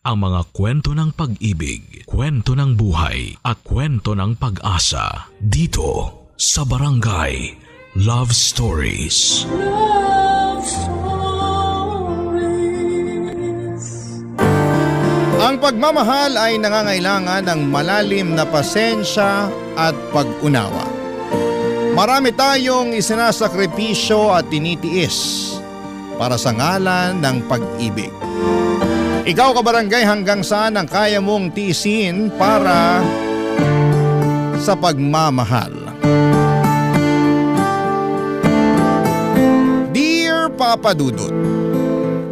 ang mga kwento ng pag-ibig, kwento ng buhay at kwento ng pag-asa dito sa Barangay Love Stories. Love Stories. Ang pagmamahal ay nangangailangan ng malalim na pasensya at pag-unawa. Marami tayong isinasakripisyo at tinitiis para sa ngalan ng pag-ibig. Ikaw kabarangay, hanggang saan ang kaya mong tiisin para sa pagmamahal? Dear Papa Dudut,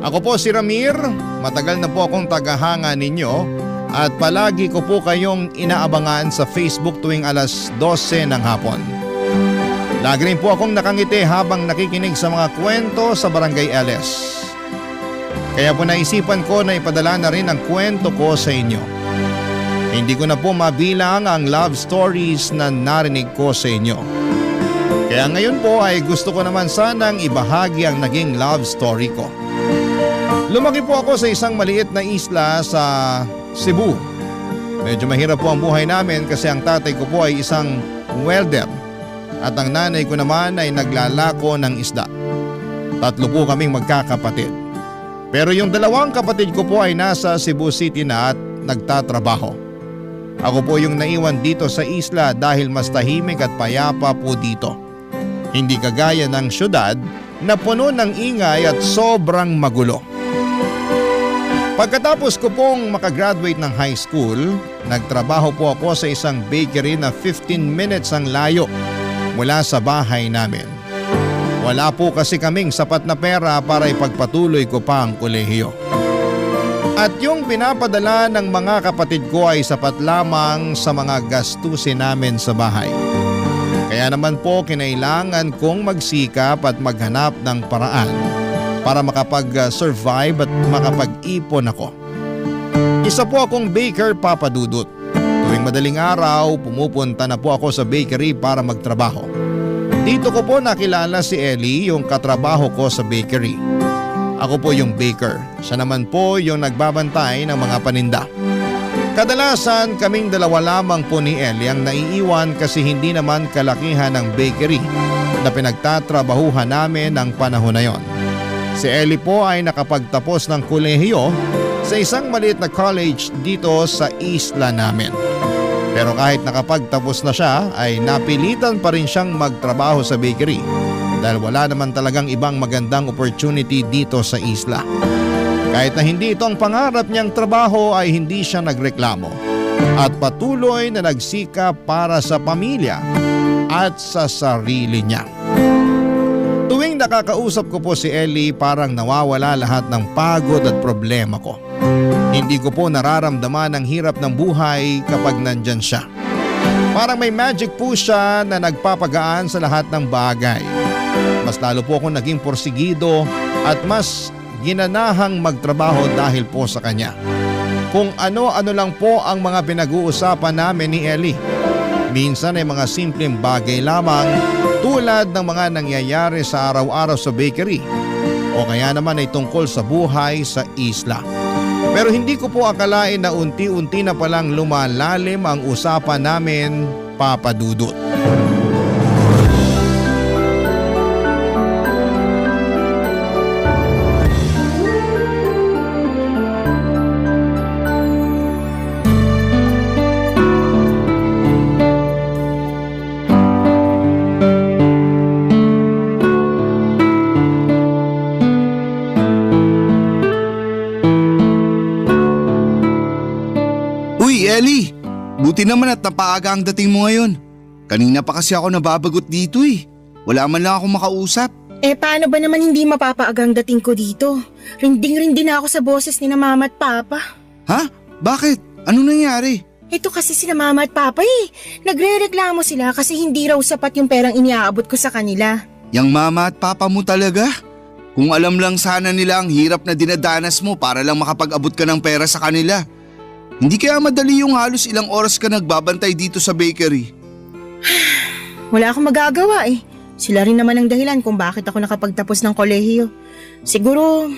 ako po si Ramir, matagal na po akong tagahanga ninyo at palagi ko po kayong inaabangan sa Facebook tuwing alas 12 ng hapon. Lagi rin po akong nakangiti habang nakikinig sa mga kwento sa Barangay LS. Kaya po naisipan ko na ipadala na rin ang kwento ko sa inyo. Hindi ko na po mabilang ang love stories na narinig ko sa inyo. Kaya ngayon po ay gusto ko naman sanang ibahagi ang naging love story ko. Lumaki po ako sa isang maliit na isla sa Cebu. Medyo mahirap po ang buhay namin kasi ang tatay ko po ay isang welder. At ang nanay ko naman ay naglalako ng isda. 3 po kaming magkakapatid. Pero yung 2 kapatid ko po ay nasa Cebu City na at nagtatrabaho. Ako po yung naiwan dito sa isla dahil mas tahimik at payapa po dito. Hindi kagaya ng syudad na puno ng ingay at sobrang magulo. Pagkatapos ko pong makagraduate ng high school, nagtrabaho po ako sa isang bakery na 15 minutes ang layo mula sa bahay namin. Wala po kasi kaming sapat na pera para ipagpatuloy ko pa ang kolehiyo. At yung pinapadala ng mga kapatid ko ay sapat lamang sa mga gastusin namin sa bahay. Kaya naman po kinailangan kong magsikap at maghanap ng paraan para makapag-survive at makapag-ipon ako. Isa po akong baker, Papa Dudut. Tuwing madaling araw, pumupunta na po ako sa bakery para magtrabaho. Dito ko po nakilala si Ellie, yung katrabaho ko sa bakery. Ako po yung baker. Siya naman po yung nagbabantay ng mga paninda. Kadalasan kaming 2 lamang po ni Ellie ang naiiwan kasi hindi naman kalakihan ng bakery na pinagtatrabahuhan namin ng panahon na yon. Si Ellie po ay nakapagtapos ng kolehiyo sa isang maliit na college dito sa isla namin. Pero kahit nakapagtapos na siya ay napilitan pa rin siyang magtrabaho sa bakery dahil wala naman talagang ibang magandang opportunity dito sa isla. Kahit na hindi ito ang pangarap niyang trabaho ay hindi siya nagreklamo at patuloy na nagsikap para sa pamilya at sa sarili niya. Tuwing nakakausap ko po si Ellie, parang nawawala lahat ng pagod at problema ko. Hindi ko po nararamdaman ang hirap ng buhay kapag nandyan siya. Parang may magic po siya na nagpapagaan sa lahat ng bagay. Mas lalo po akong naging porsigido at mas ginanahang magtrabaho dahil po sa kanya. Kung ano-ano lang po ang mga pinag-uusapan namin ni Ellie. Minsan ay mga simpleng bagay lamang tulad ng mga nangyayari sa araw-araw sa bakery o kaya naman ay tungkol sa buhay sa isla. Pero hindi ko po akalain na unti-unti na palang lumalalim ang usapan namin, Papa Dudut. Ellie, buti naman at napaaga ang dating mo ngayon. Kanina pa kasi ako nababagot dito eh. Wala man lang ako makausap. Paano ba naman hindi mapapaagang dating ko dito? Rinding-rindi na ako sa boses ni na Mama at Papa. Ha? Bakit? Ano nangyari? Ito kasi sina Mama at Papa Nagre-reklamo sila kasi hindi raw sapat yung perang iniaabot ko sa kanila. Yang Mama at Papa mo talaga? Kung alam lang sana nila ang hirap na dinadanas mo para lang makapag-abot ka ng pera sa kanila. Hindi kaya madali yung halos ilang oras ka nagbabantay dito sa bakery? Wala akong magagawa Sila rin naman ang dahilan kung bakit ako nakapagtapos ng kolehiyo. Siguro,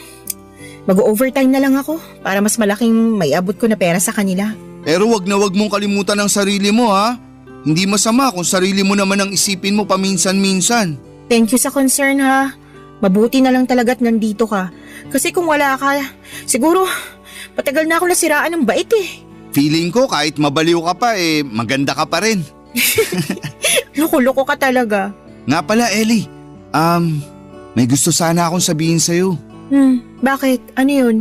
Mag-overtime na lang ako para mas malaking may abot ko na pera sa kanila. Pero wag na wag mong kalimutan ang sarili mo ha. Hindi masama kung sarili mo naman ang isipin mo paminsan-minsan. Thank you sa concern ha. Mabuti na lang talaga't nandito ka. Kasi kung wala ka, siguro matagal na ako nasiraan ng bait eh. Feeling ko kahit mabaliw ka pa maganda ka pa rin. Loko-loko ka talaga. Nga pala Ellie, may gusto sana akong sabihin sa'yo. Bakit? Ano yun?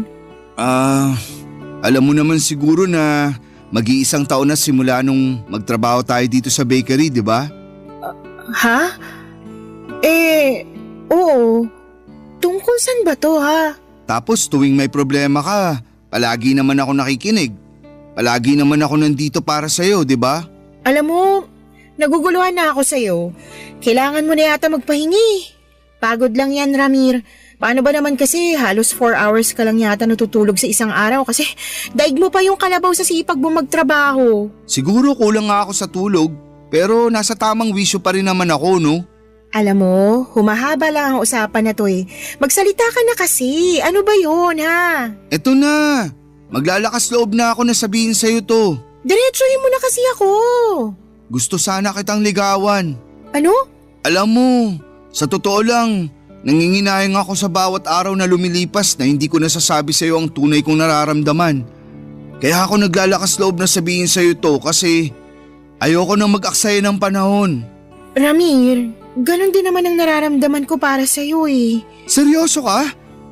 Alam mo naman siguro na mag-iisang taon na simula nung magtrabaho tayo dito sa bakery, di ba? Ha? Oo. Tungkol saan ba to ha? Tapos tuwing may problema ka, palagi naman ako nakikinig. Palagi naman ako nandito para sa'yo, di ba? Alam mo, naguguluhan na ako sa'yo. Kailangan mo na yata magpahingi. Pagod lang yan, Ramir. Paano ba naman kasi halos 4 hours ka lang yata natutulog sa isang araw kasi daig mo pa yung kalabaw sa sipag mo magtrabaho. Siguro kulang nga ako sa tulog, pero nasa tamang wisyo pa rin naman ako, no? Alam mo, humahaba lang ang usapan na to eh. Magsalita ka na kasi. Ano ba yun ha? Eto na, maglalakas loob na ako na sabihin sa'yo to. Diretsuhin mo na kasi ako. Gusto sana kitang ligawan. Ano? Alam mo, sa totoo lang, nanginginayang ako sa bawat araw na lumilipas na hindi ko nasasabi sa iyo ang tunay kong nararamdaman. Kaya ako naglalakas loob na sabihin sa iyo to kasi ayoko nang mag-aksaya ng panahon. Ramir, ganun din naman ang nararamdaman ko para sa iyo eh. Seryoso ka?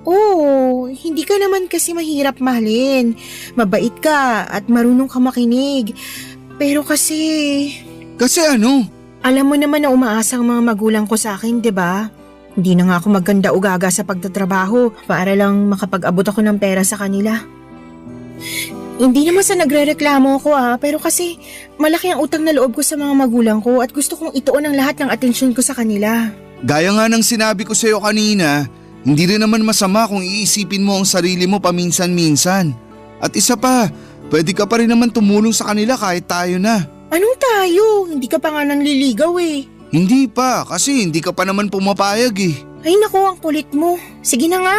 Oo, hindi ka naman kasi mahirap mahalin. Mabait ka at marunong ka makinig. Pero kasi… Kasi ano? Alam mo naman na umaasa ang mga magulang ko sa akin, 'di ba? Hindi na nga ako maganda ugaga sa pagtatrabaho para lang makapag-abot ako ng pera sa kanila. Hindi naman sa nagrereklamo ako pero kasi malaki ang utang na loob ko sa mga magulang ko at gusto kong ituon ang lahat ng atensyon ko sa kanila. Gaya nga ng sinabi ko sa iyo kanina, hindi rin naman masama kung iisipin mo ang sarili mo paminsan-minsan. At isa pa, pwede ka pa rin naman tumulong sa kanila kahit tayo na. Anong tayo? Hindi ka pa nga nanliligaw eh. Hindi pa, kasi hindi ka pa naman pumapayag eh. Ay naku, ang kulit mo. Sige na nga.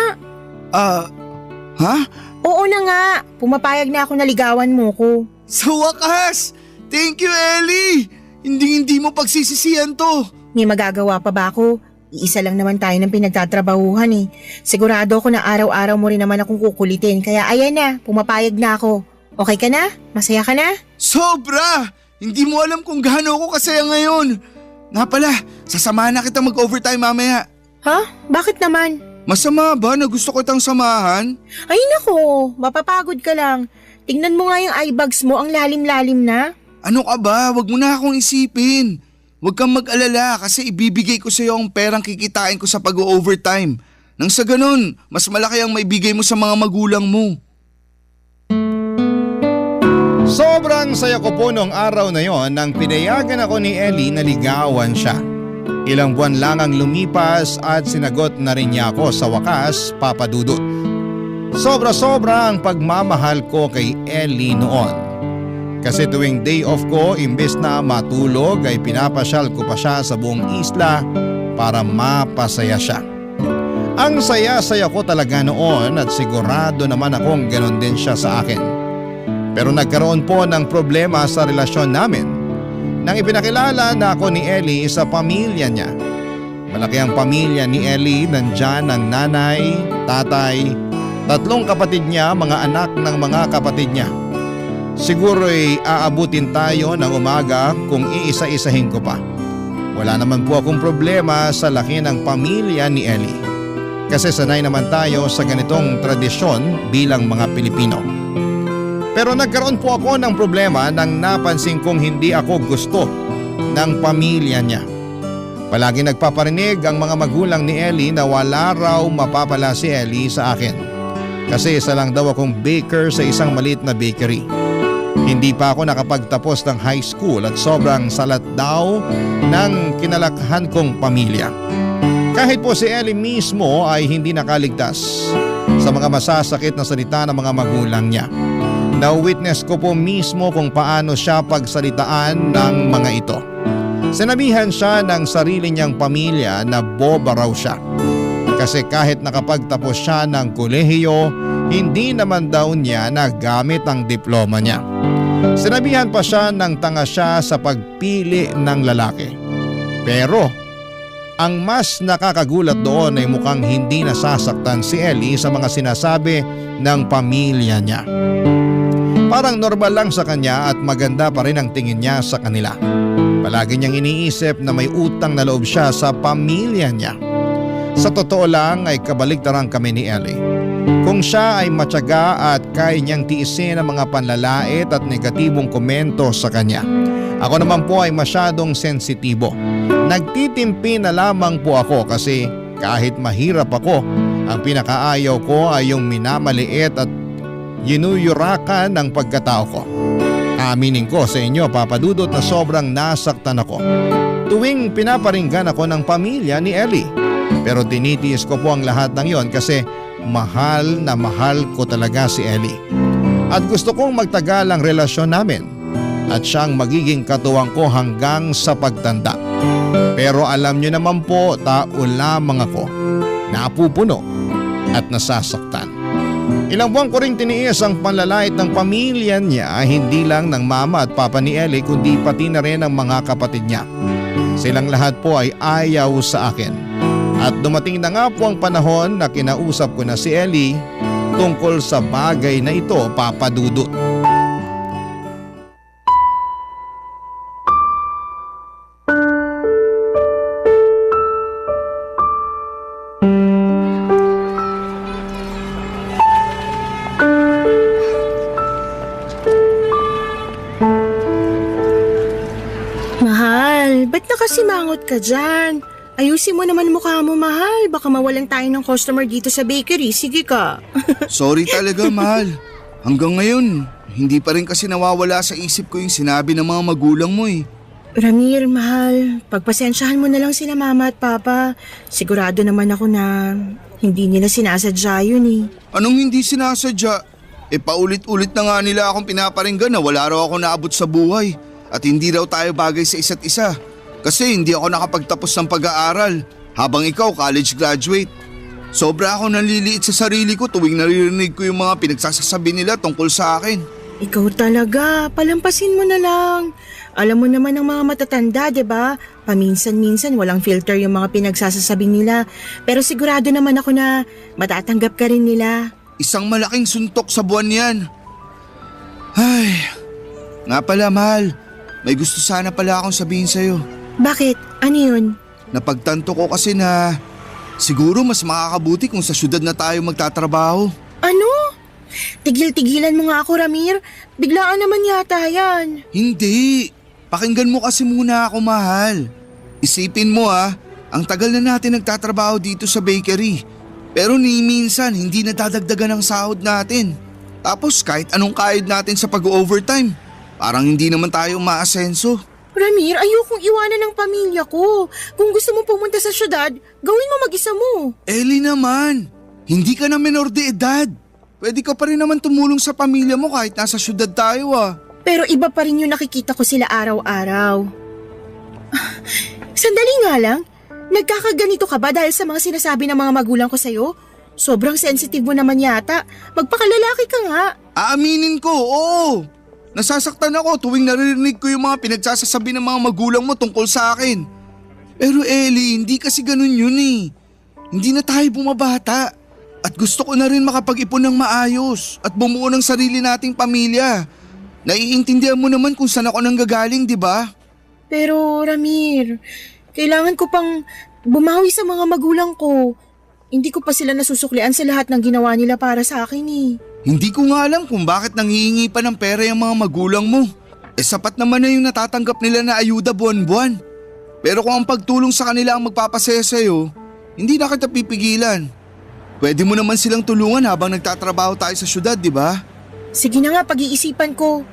Ha? Oo na nga. Pumapayag na ako na ligawan mo ko. Sa wakas! Thank you, Ellie! Hindi mo pagsisisihan to. May magagawa pa ba ako? Iisa lang naman tayo ng pinagtatrabahuhan eh. Sigurado ako na araw-araw mo rin naman akong kukulitin. Kaya ayan na, pumapayag na ako. Okay ka na? Masaya ka na? Sobra! Hindi mo alam kung gaano ako kasaya ngayon. Nga pala, sasamahan na kita mag-overtime mamaya. Ha? Bakit naman? Masama ba na gusto ko itang samahan? Ay nako, mapapagod ka lang. Tingnan mo nga yung eye bags mo, ang lalim-lalim na. Ano ka ba? Wag mo na akong isipin. Huwag kang mag-alala kasi ibibigay ko sa iyo ang perang kikitain ko sa pag-overtime. Nang sa ganun, mas malaki ang maibigay mo sa mga magulang mo. Sobrang saya ko po noong araw na yon nang pinayagan ako ni Ellie na ligawan siya. Ilang buwan lang ang lumipas at sinagot na rin niya ako sa wakas, Papa Dudut. Sobra-sobra ang pagmamahal ko kay Ellie noon. Kasi tuwing day off ko, imbes na matulog ay pinapasyal ko pa siya sa buong isla para mapasaya siya. Ang saya-saya ko talaga noon at sigurado naman akong ganon din siya sa akin. Pero nagkaroon po ng problema sa relasyon namin nang ipinakilala na ako ni Ellie sa pamilya niya. Malaki ang pamilya ni Ellie, nandyan ang nanay, tatay, 3 kapatid niya, mga anak ng mga kapatid niya. Siguro'y aabutin tayo ng umaga kung iisa-isahin ko pa. Wala naman po akong problema sa laki ng pamilya ni Ellie. Kasi sanay naman tayo sa ganitong tradisyon bilang mga Pilipino. Pero nagkaroon po ako ng problema nang napansin kong hindi ako gusto ng pamilya niya. Palagi nagpaparinig ang mga magulang ni Ellie na wala raw mapapala si Ellie sa akin. Kasi isa lang daw akong baker sa isang maliit na bakery. Hindi pa ako nakapagtapos ng high school at sobrang salat daw ng kinalakhan kong pamilya. Kahit po si Ellie mismo ay hindi nakaligtas sa mga masasakit na salita ng mga magulang niya. Na-witness ko po mismo kung paano siya pagsalitaan ng mga ito. Sinabihan siya ng sarili niyang pamilya na boba raw siya. Kasi kahit nakapagtapos siya ng kolehiyo, hindi naman daw niya nagamit ang diploma niya. Sinabihan pa siya ng tanga siya sa pagpili ng lalaki. Pero ang mas nakakagulat doon ay mukhang hindi nasasaktan si Ellie sa mga sinasabi ng pamilya niya. Parang normal lang sa kanya at maganda pa rin ang tingin niya sa kanila. Palagi niyang iniisip na may utang na loob siya sa pamilya niya. Sa totoo lang ay kabaligtaran kami ni Ellie. Kung siya ay matyaga at kaya niyang tiisin ang mga panlalait at negatibong komento sa kanya. Ako naman po ay masyadong sensitibo. Nagtitimpi na lamang po ako kasi kahit mahirap ako, ang pinakaayaw ko ay yung minamaliit at yinuyurakan ng pagkatao ko. Aminin ko sa inyo, Papa Dudut, na sobrang nasaktan ako tuwing pinaparinggan ako ng pamilya ni Ellie. Pero tinitiis ko po ang lahat ng yon kasi mahal na mahal ko talaga si Ellie. At gusto kong magtagal ang relasyon namin at siyang magiging katuwang ko hanggang sa pagtanda. Pero alam niyo naman po, tao lamang ako, napupuno at nasasaktan. Ilang buwan ko ring tiniis ang panlalait ng pamilya niya, hindi lang ng mama at papa ni Ellie kundi pati na rin ng mga kapatid niya. Silang lahat po ay ayaw sa akin. At dumating na nga po ang panahon na kinausap ko na si Ellie tungkol sa bagay na ito, Papa Dudut. Mahal, ba't nakasimangot ka dyan? Ayusin mo naman mukha mo, mahal. Baka mawalan tayo ng customer dito sa bakery. Sige ka. Sorry talaga, mahal. Hanggang ngayon, hindi pa rin kasi nawawala sa isip ko yung sinabi ng mga magulang mo eh. Ramir, mahal. Pagpasensyahan mo na lang sila mama at papa. Sigurado naman ako na hindi nila sinasadya yun eh. Anong hindi sinasadya? Paulit-ulit na nga nila akong pinaparinggan na wala raw ako naabot sa buhay. At hindi raw tayo bagay sa isa't isa. Kasi hindi ako nakapagtapos ng pag-aaral habang ikaw college graduate. Sobra ako naliliit sa sarili ko tuwing naririnig ko yung mga pinagsasasabi nila tungkol sa akin. Ikaw talaga, palampasin mo na lang. Alam mo naman ng mga matatanda, 'di ba? Paminsan-minsan walang filter yung mga pinagsasasabi nila. Pero sigurado naman ako na matatanggap ka rin nila. Isang malaking suntok sa buwan yan. Ay, nga pala mahal, may gusto sana pala akong sabihin sa'yo. Bakit? Ano yun? Napagtanto ko kasi na siguro mas makakabuti kung sa syudad na tayo magtatrabaho. Ano? Tigil-tigilan mo nga ako, Ramir. Biglaan naman yata yan. Hindi. Pakinggan mo kasi muna ako, mahal. Isipin mo ang tagal na natin nagtatrabaho dito sa bakery. Pero ni minsan hindi nadadagdagan ang sahod natin. Tapos kahit anong kayod natin sa pag-overtime, parang hindi naman tayo umaasenso. Ramir, ayokong iwanan ng pamilya ko. Kung gusto mo pumunta sa syudad, gawin mo mag-isa mo. Ellie naman, hindi ka na menor de edad. Pwede ka pa rin naman tumulong sa pamilya mo kahit nasa syudad tayo Pero iba pa rin yung nakikita ko sila araw-araw. Sandali nga lang, nagkakaganito ka ba dahil sa mga sinasabi ng mga magulang ko sa'yo? Sobrang sensitive mo naman yata. Magpakalalaki ka nga. Aaminin ko, oo. Nasasaktan ako tuwing naririnig ko yung mga pinagsasasabi ng mga magulang mo tungkol sa akin. Pero Ellie, hindi kasi ganun yun eh. Hindi na tayo bumabata. At gusto ko na rin makapag-ipon ng maayos at bumuo ng sarili nating pamilya. Naiintindihan mo naman kung saan ako nanggagaling, di ba? Pero Ramir, kailangan ko pang bumawi sa mga magulang ko. Hindi ko pa sila nasusuklian sa lahat ng ginawa nila para sa akin eh. Hindi ko nga alam kung bakit nanghihingi pa ng pera yung mga magulang mo. Sapat naman na yung natatanggap nila na ayuda buwan-buwan. Pero kung ang pagtulong sa kanila ang magpapasaya sa'yo, hindi na kita pipigilan. Pwede mo naman silang tulungan habang nagtatrabaho tayo sa syudad, di ba? Sige na nga, pag-iisipan ko.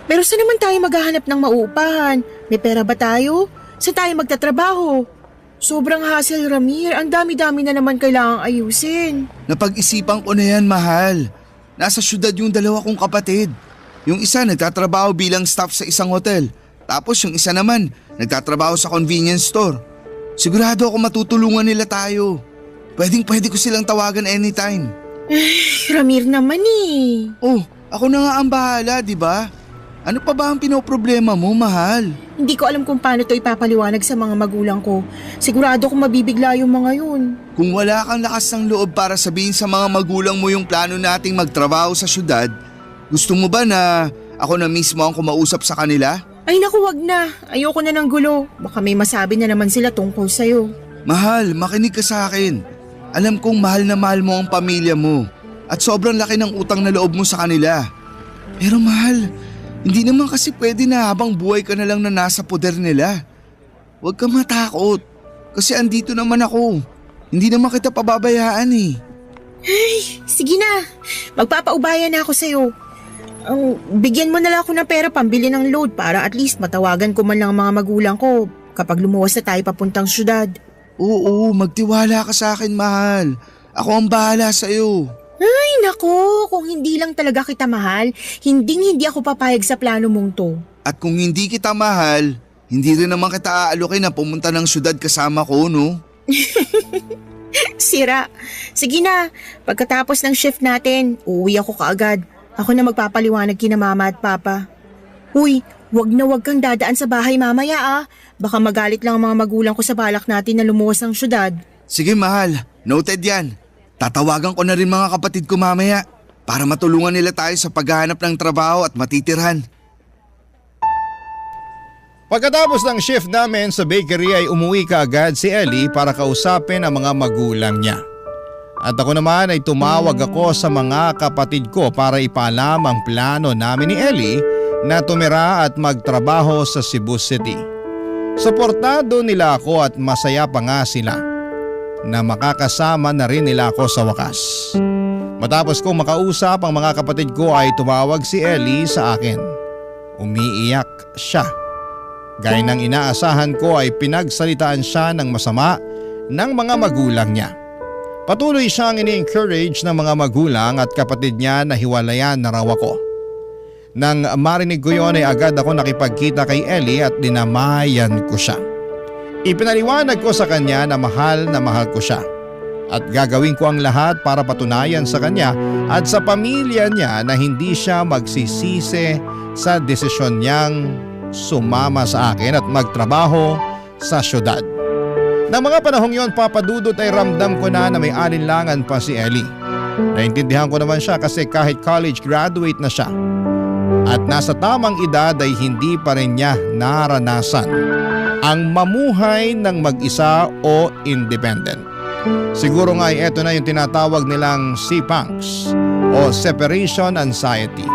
Pero saan naman tayo maghahanap ng mauupahan? May pera ba tayo? Saan tayo magtatrabaho? Sobrang hassle, Ramir. Ang dami-dami na naman kailangang ayusin. Napag-isipan ko na yan, mahal. Nasa syudad yung dalawa kong kapatid. Yung isa nagtatrabaho bilang staff sa isang hotel. Tapos yung isa naman nagtatrabaho sa convenience store. Sigurado ako matutulungan nila tayo. Pwede ko silang tawagan anytime. Ramir naman eh. Oh, ako na nga ang bahala, di ba? Ano pa ba ang pinoproblema mo, mahal? Hindi ko alam kung paano to ipapaliwanag sa mga magulang ko. Sigurado kong mabibigla yung mga yun. Kung wala kang lakas ng loob para sabihin sa mga magulang mo yung plano nating magtrabaho sa syudad, gusto mo ba na ako na mismo ang kumausap sa kanila? Ay naku, wag na. Ayoko na ng gulo. Baka may masabi na naman sila tungkol sa'yo. Mahal, makinig ka sa akin. Alam kong mahal na mahal mo ang pamilya mo at sobrang laki ng utang na loob mo sa kanila. Pero mahal, hindi naman kasi pwede na habang buhay ka na lang na nasa poder nila. Huwag ka matakot kasi andito naman ako. Hindi naman kita pababayaan eh. Ay, sige na. Magpapaubaya na ako sa'yo. Bigyan mo na lang ako ng pera pambili ng load para at least matawagan ko man lang ang mga magulang ko kapag lumuwas na tayo papuntang syudad. Oo, magtiwala ka sa akin, mahal. Ako ang bahala sa'yo. Ay nako, kung hindi lang talaga kita mahal, hindi ako papayag sa plano mong to. At kung hindi kita mahal, hindi rin naman kita aalukin na pumunta ng syudad kasama ko, no? Sira. Sige na, pagkatapos ng shift natin, uuwi ako kaagad. Ako na magpapaliwanag kina mama at papa. Uy, wag kang dadaan sa bahay mamaya ah. Baka magalit lang ang mga magulang ko sa balak natin na lumuwas ng syudad. Sige mahal, noted yan. Tatawagan ko na rin mga kapatid ko mamaya para matulungan nila tayo sa paghahanap ng trabaho at matitirhan. Pagkatapos ng shift namin sa bakery ay umuwi kaagad si Ellie para kausapin ang mga magulang niya. At ako naman ay tumawag ako sa mga kapatid ko para ipaalam ang plano namin ni Ellie na tumira at magtrabaho sa Cebu City. Suportado nila ako at masaya pa nga sila na makakasama na rin nila ako sa wakas. Matapos kong makausap ang mga kapatid ko ay tumawag si Ellie sa akin. Umiiyak siya. Gaya ng inaasahan ko ay pinagsalitaan siya ng masama ng mga magulang niya. Patuloy siyang ini-encourage ng mga magulang at kapatid niya na hiwalayan na raw ako. Nang marinig ko yon ay agad ako nakipagkita kay Ellie at dinamayan ko siya. Ipinaliwanag ko sa kanya na mahal ko siya at gagawin ko ang lahat para patunayan sa kanya at sa pamilya niya na hindi siya magsisisi sa desisyon niyang sumama sa akin at magtrabaho sa syudad. Nang mga panahong yon, Papa Dudut, ay ramdam ko na may alinlangan pa si Ellie. Naintindihan ko naman siya kasi kahit college graduate na siya at nasa tamang edad ay hindi pa rin niya naranasan ang mamuhay ng mag-isa o independent. Siguro nga ay eto na yung tinatawag nilang CPANCS o Separation Anxiety.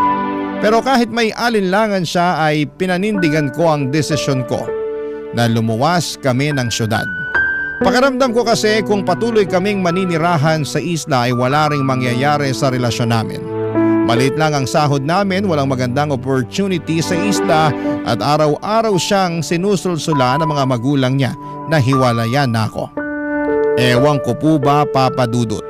Pero kahit may alinlangan siya ay pinanindigan ko ang desisyon ko na lumuwas kami ng syudad. Pakiramdam ko kasi kung patuloy kaming maninirahan sa isla ay wala ring mangyayari sa relasyon namin. Maliit lang ang sahod namin, walang magandang opportunity sa isla at araw-araw siyang sinusulsula ng mga magulang niya na hiwalayan na ako. Ewan ko po ba, Papa Dudut.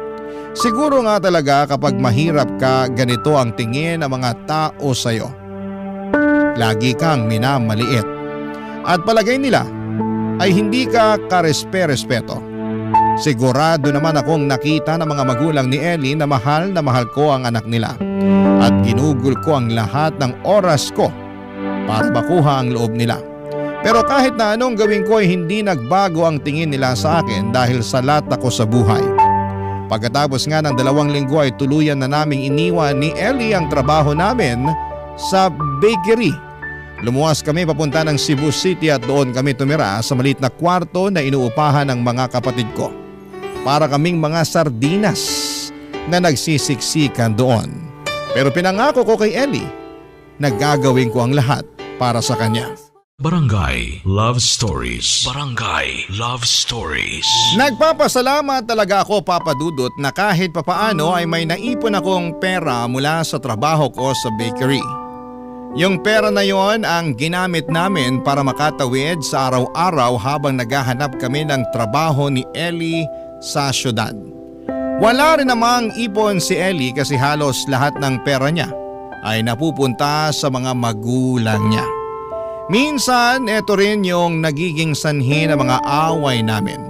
Siguro nga talaga kapag mahirap ka, ganito ang tingin ng mga tao sa'yo. Lagi kang minamaliit. At palagay nila ay hindi ka karespe-respeto. Sigurado naman akong nakita ng mga magulang ni Ellie na mahal ko ang anak nila at ginugol ko ang lahat ng oras ko para makuha ang loob nila. Pero kahit na anong gawin ko ay hindi nagbago ang tingin nila sa akin dahil salat ako sa buhay. Pagkatapos nga ng 2 linggo ay tuluyan na naming iniwan ni Ellie ang trabaho namin sa bakery. Lumuwas kami papunta ng Cebu City at doon kami tumira sa maliit na kwarto na inuupahan ng mga kapatid ko. Para kaming mga sardinas na nagsisiksikan doon. Pero pinangako ko kay Ellie na gagawin ko ang lahat para sa kanya. Barangay Love Stories. Barangay Love Stories. Nagpapasalamat talaga ako, Papa Dudut, na kahit papaano ay may naipon akong pera mula sa trabaho ko sa bakery. Yung pera na yon ang ginamit namin para makatawid sa araw-araw habang naghahanap kami ng trabaho ni Ellie sa syudad. Wala rin namang ipon si Ellie kasi halos lahat ng pera niya ay napupunta sa mga magulang niya. Minsan, ito rin yung nagiging sanhi ng mga away namin.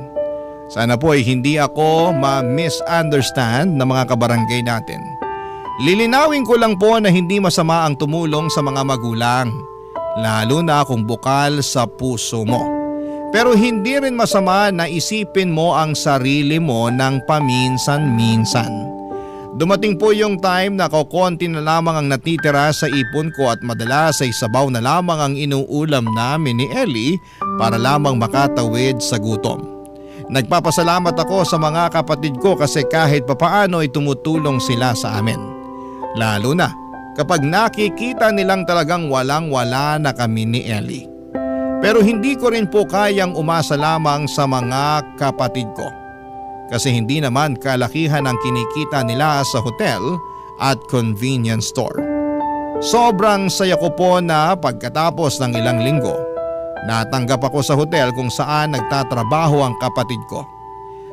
Sana po ay hindi ako ma-misunderstand ng mga kabarangay natin. Lilinawin ko lang po na hindi masama ang tumulong sa mga magulang, lalo na kung bukal sa puso mo. Pero hindi rin masama na isipin mo ang sarili mo ng paminsan-minsan. Dumating po yung time na kokonti na lamang ang natitira sa ipon ko at madalas ay sabaw na lamang ang inuulam namin ni Ellie para lamang makatawid sa gutom. Nagpapasalamat ako sa mga kapatid ko kasi kahit papaano ay tumutulong sila sa amin. Lalo na kapag nakikita nilang talagang walang-wala na kami ni Ellie. Pero hindi ko rin po kayang umasa lamang sa mga kapatid ko. Kasi hindi naman kalakihan ang kinikita nila sa hotel at convenience store. Sobrang saya ko po na pagkatapos ng ilang linggo, natanggap ako sa hotel kung saan nagtatrabaho ang kapatid ko.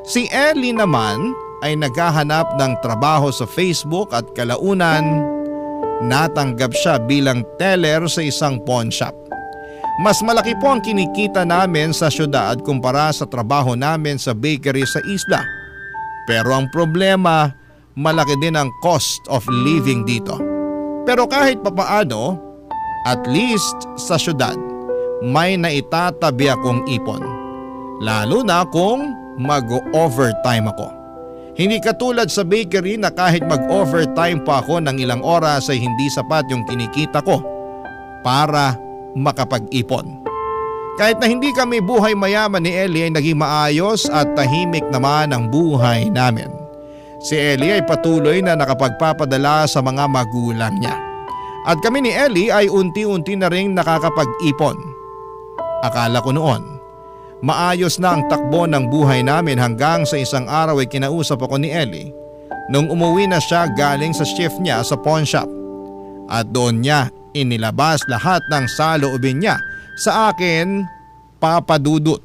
Si Ellie naman ay naghahanap ng trabaho sa Facebook at kalaunan natanggap siya bilang teller sa isang pawn shop. Mas malaki po ang kinikita namin sa syudad kumpara sa trabaho namin sa bakery sa isla. Pero ang problema, malaki din ang cost of living dito. Pero kahit papaano, at least sa syudad, may naitatabi akong ipon. Lalo na kung mag-overtime ako. Hindi katulad sa bakery na kahit mag-overtime pa ako ng ilang oras ay hindi sapat yung kinikita ko para makapag-ipon. Kahit na hindi kami buhay mayaman ni Ellie ay naging maayos at tahimik naman ang buhay namin. Si Ellie ay patuloy na nakapagpapadala sa mga magulang niya. At kami ni Ellie ay unti-unti na ring nakakapag-ipon. Akala ko noon, maayos na ang takbo ng buhay namin hanggang sa isang araw ay kinausap ako ni Ellie nung umuwi na siya galing sa shift niya sa pawn shop. At doon niya inilabas lahat ng saloobin niya sa akin, Papa Dudut.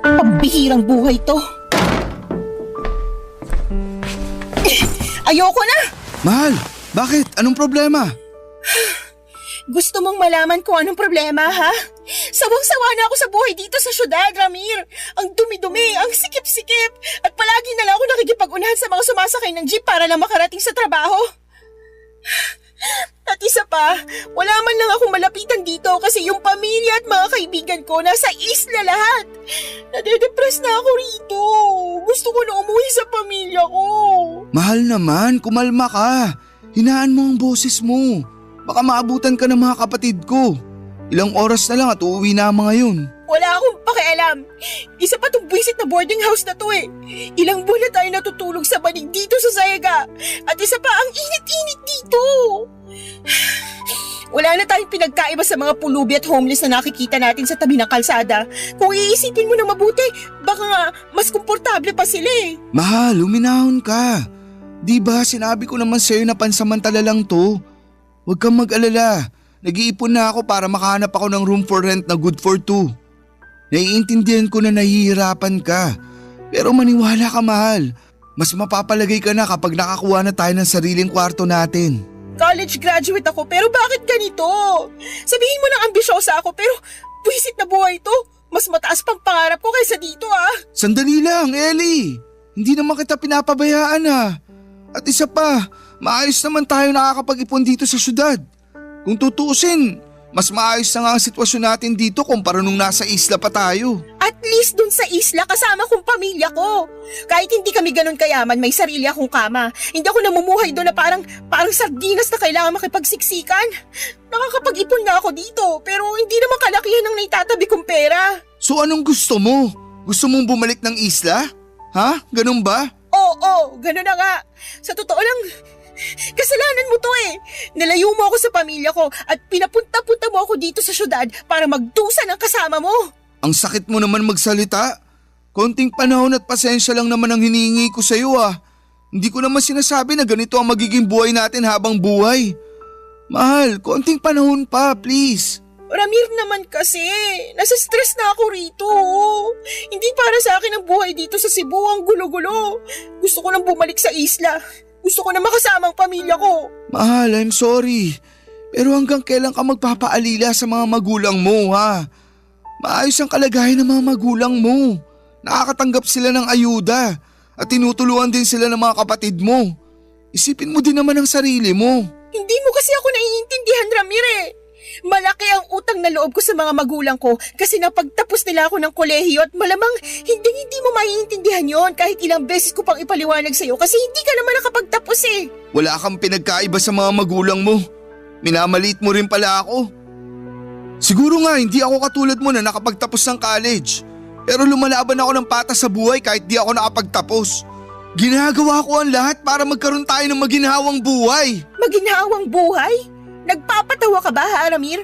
Pambihirang buhay to. Ayoko na! Mahal, bakit? Anong problema? Gusto mong malaman kung anong problema, ha? Sawang-sawa na ako sa buhay dito sa syudad, Ramir. Ang dumi-dumi, ang sikip-sikip. At palagi na lang ako nakikipag-unahan sa mga sumasakay ng jeep para lang makarating sa trabaho. At isa pa, wala man lang akong malapitan dito kasi yung pamilya at mga kaibigan ko nasa isla lahat. Nade-depress na ako rito. Gusto ko na umuwi sa pamilya ko. Mahal naman, kumalma ka. Hinaan mo ang boses mo. Baka maabutan ka ng mga kapatid ko. Ilang oras na lang at uuwi na ang mga yun. Wala akong pakialam. Isa pa tong buwisit na boarding house na to eh. Ilang buwan na tayo natutulog sa banig dito sa Sayaga. At isa pa ang init-init dito. Wala na tayong pinagkaiba sa mga pulubi at homeless na nakikita natin sa tabi ng kalsada. Kung iisipin mo na mabuti, baka nga mas komportable pa sila eh. Mahal, luminahon ka. Diba sinabi ko naman sa'yo na pansamantala lang to? Huwag kang mag-alala. Nag-iipon na ako para makahanap ako ng room for rent na good for two. Naiintindihan ko na nahihirapan ka. Pero maniwala ka, mahal. Mas mapapalagay ka na kapag nakakuha na tayo ng sariling kwarto natin. College graduate ako pero bakit ganito? Sabihin mo nang ambisyosa ako pero buwisit na buhay to. Mas mataas pang pangarap ko kaysa dito ah. Sandali lang, Ellie. Hindi naman kita pinapabayaan ah. At isa pa, maayos naman tayo nakakapag-ipon dito sa syudad. Kung tutuusin, mas maayos na nga ang sitwasyon natin dito kumpara nung nasa isla pa tayo. At least dun sa isla kasama kong pamilya ko. Kahit hindi kami ganun kayaman, may sarili akong kama. Hindi ako namumuhay doon na parang sardinas na kailangan makipagsiksikan. Nakakapag-ipon na ako dito pero hindi naman kalakihan ng naitatabi kong pera. So anong gusto mo? Gusto mong bumalik ng isla? Ha? Ganun ba? Oo, ganun na nga. Sa totoo lang, kasalanan mo to eh. Nalayo mo ako sa pamilya ko at pinapunta-punta mo ako dito sa syudad para magdusa ng kasama mo. Ang sakit mo naman magsalita. Konting panahon at pasensya lang naman ang hinihingi ko sa'yo ah. Hindi ko naman sinasabi na ganito ang magiging buhay natin habang buhay. Mahal, konting panahon pa, please. Ramir naman kasi, nasa stress na ako rito. Hindi para sa akin ang buhay dito sa Cebu, ang gulo-gulo. Gusto ko nang bumalik sa isla. Gusto ko na makasama ang pamilya ko. Mahal, I'm sorry. Pero hanggang kailan ka magpapaalila sa mga magulang mo, ha? Maayos ang kalagayan ng mga magulang mo. Nakakatanggap sila ng ayuda at tinutulungan din sila ng mga kapatid mo. Isipin mo din naman ang sarili mo. Hindi mo kasi ako naiintindihan, Ramir eh. Malaki ang utang na loob ko sa mga magulang ko kasi napagtapos nila ako ng kolehiyo at malamang hindi mo maiintindihan yon kahit ilang beses ko pang ipaliwanag sa'yo kasi hindi ka naman nakapagtapos eh. Wala kang pinagkaiba sa mga magulang mo. Minamaliit mo rin pala ako. Siguro nga hindi ako katulad mo na nakapagtapos ng college. Pero lumalaban ako ng patas sa buhay kahit di ako nakapagtapos. Ginagawa ko ang lahat para magkaroon tayo ng maginhawang buhay. Maginhawang buhay? Nagpapatawa ka ba, ha, Ramir?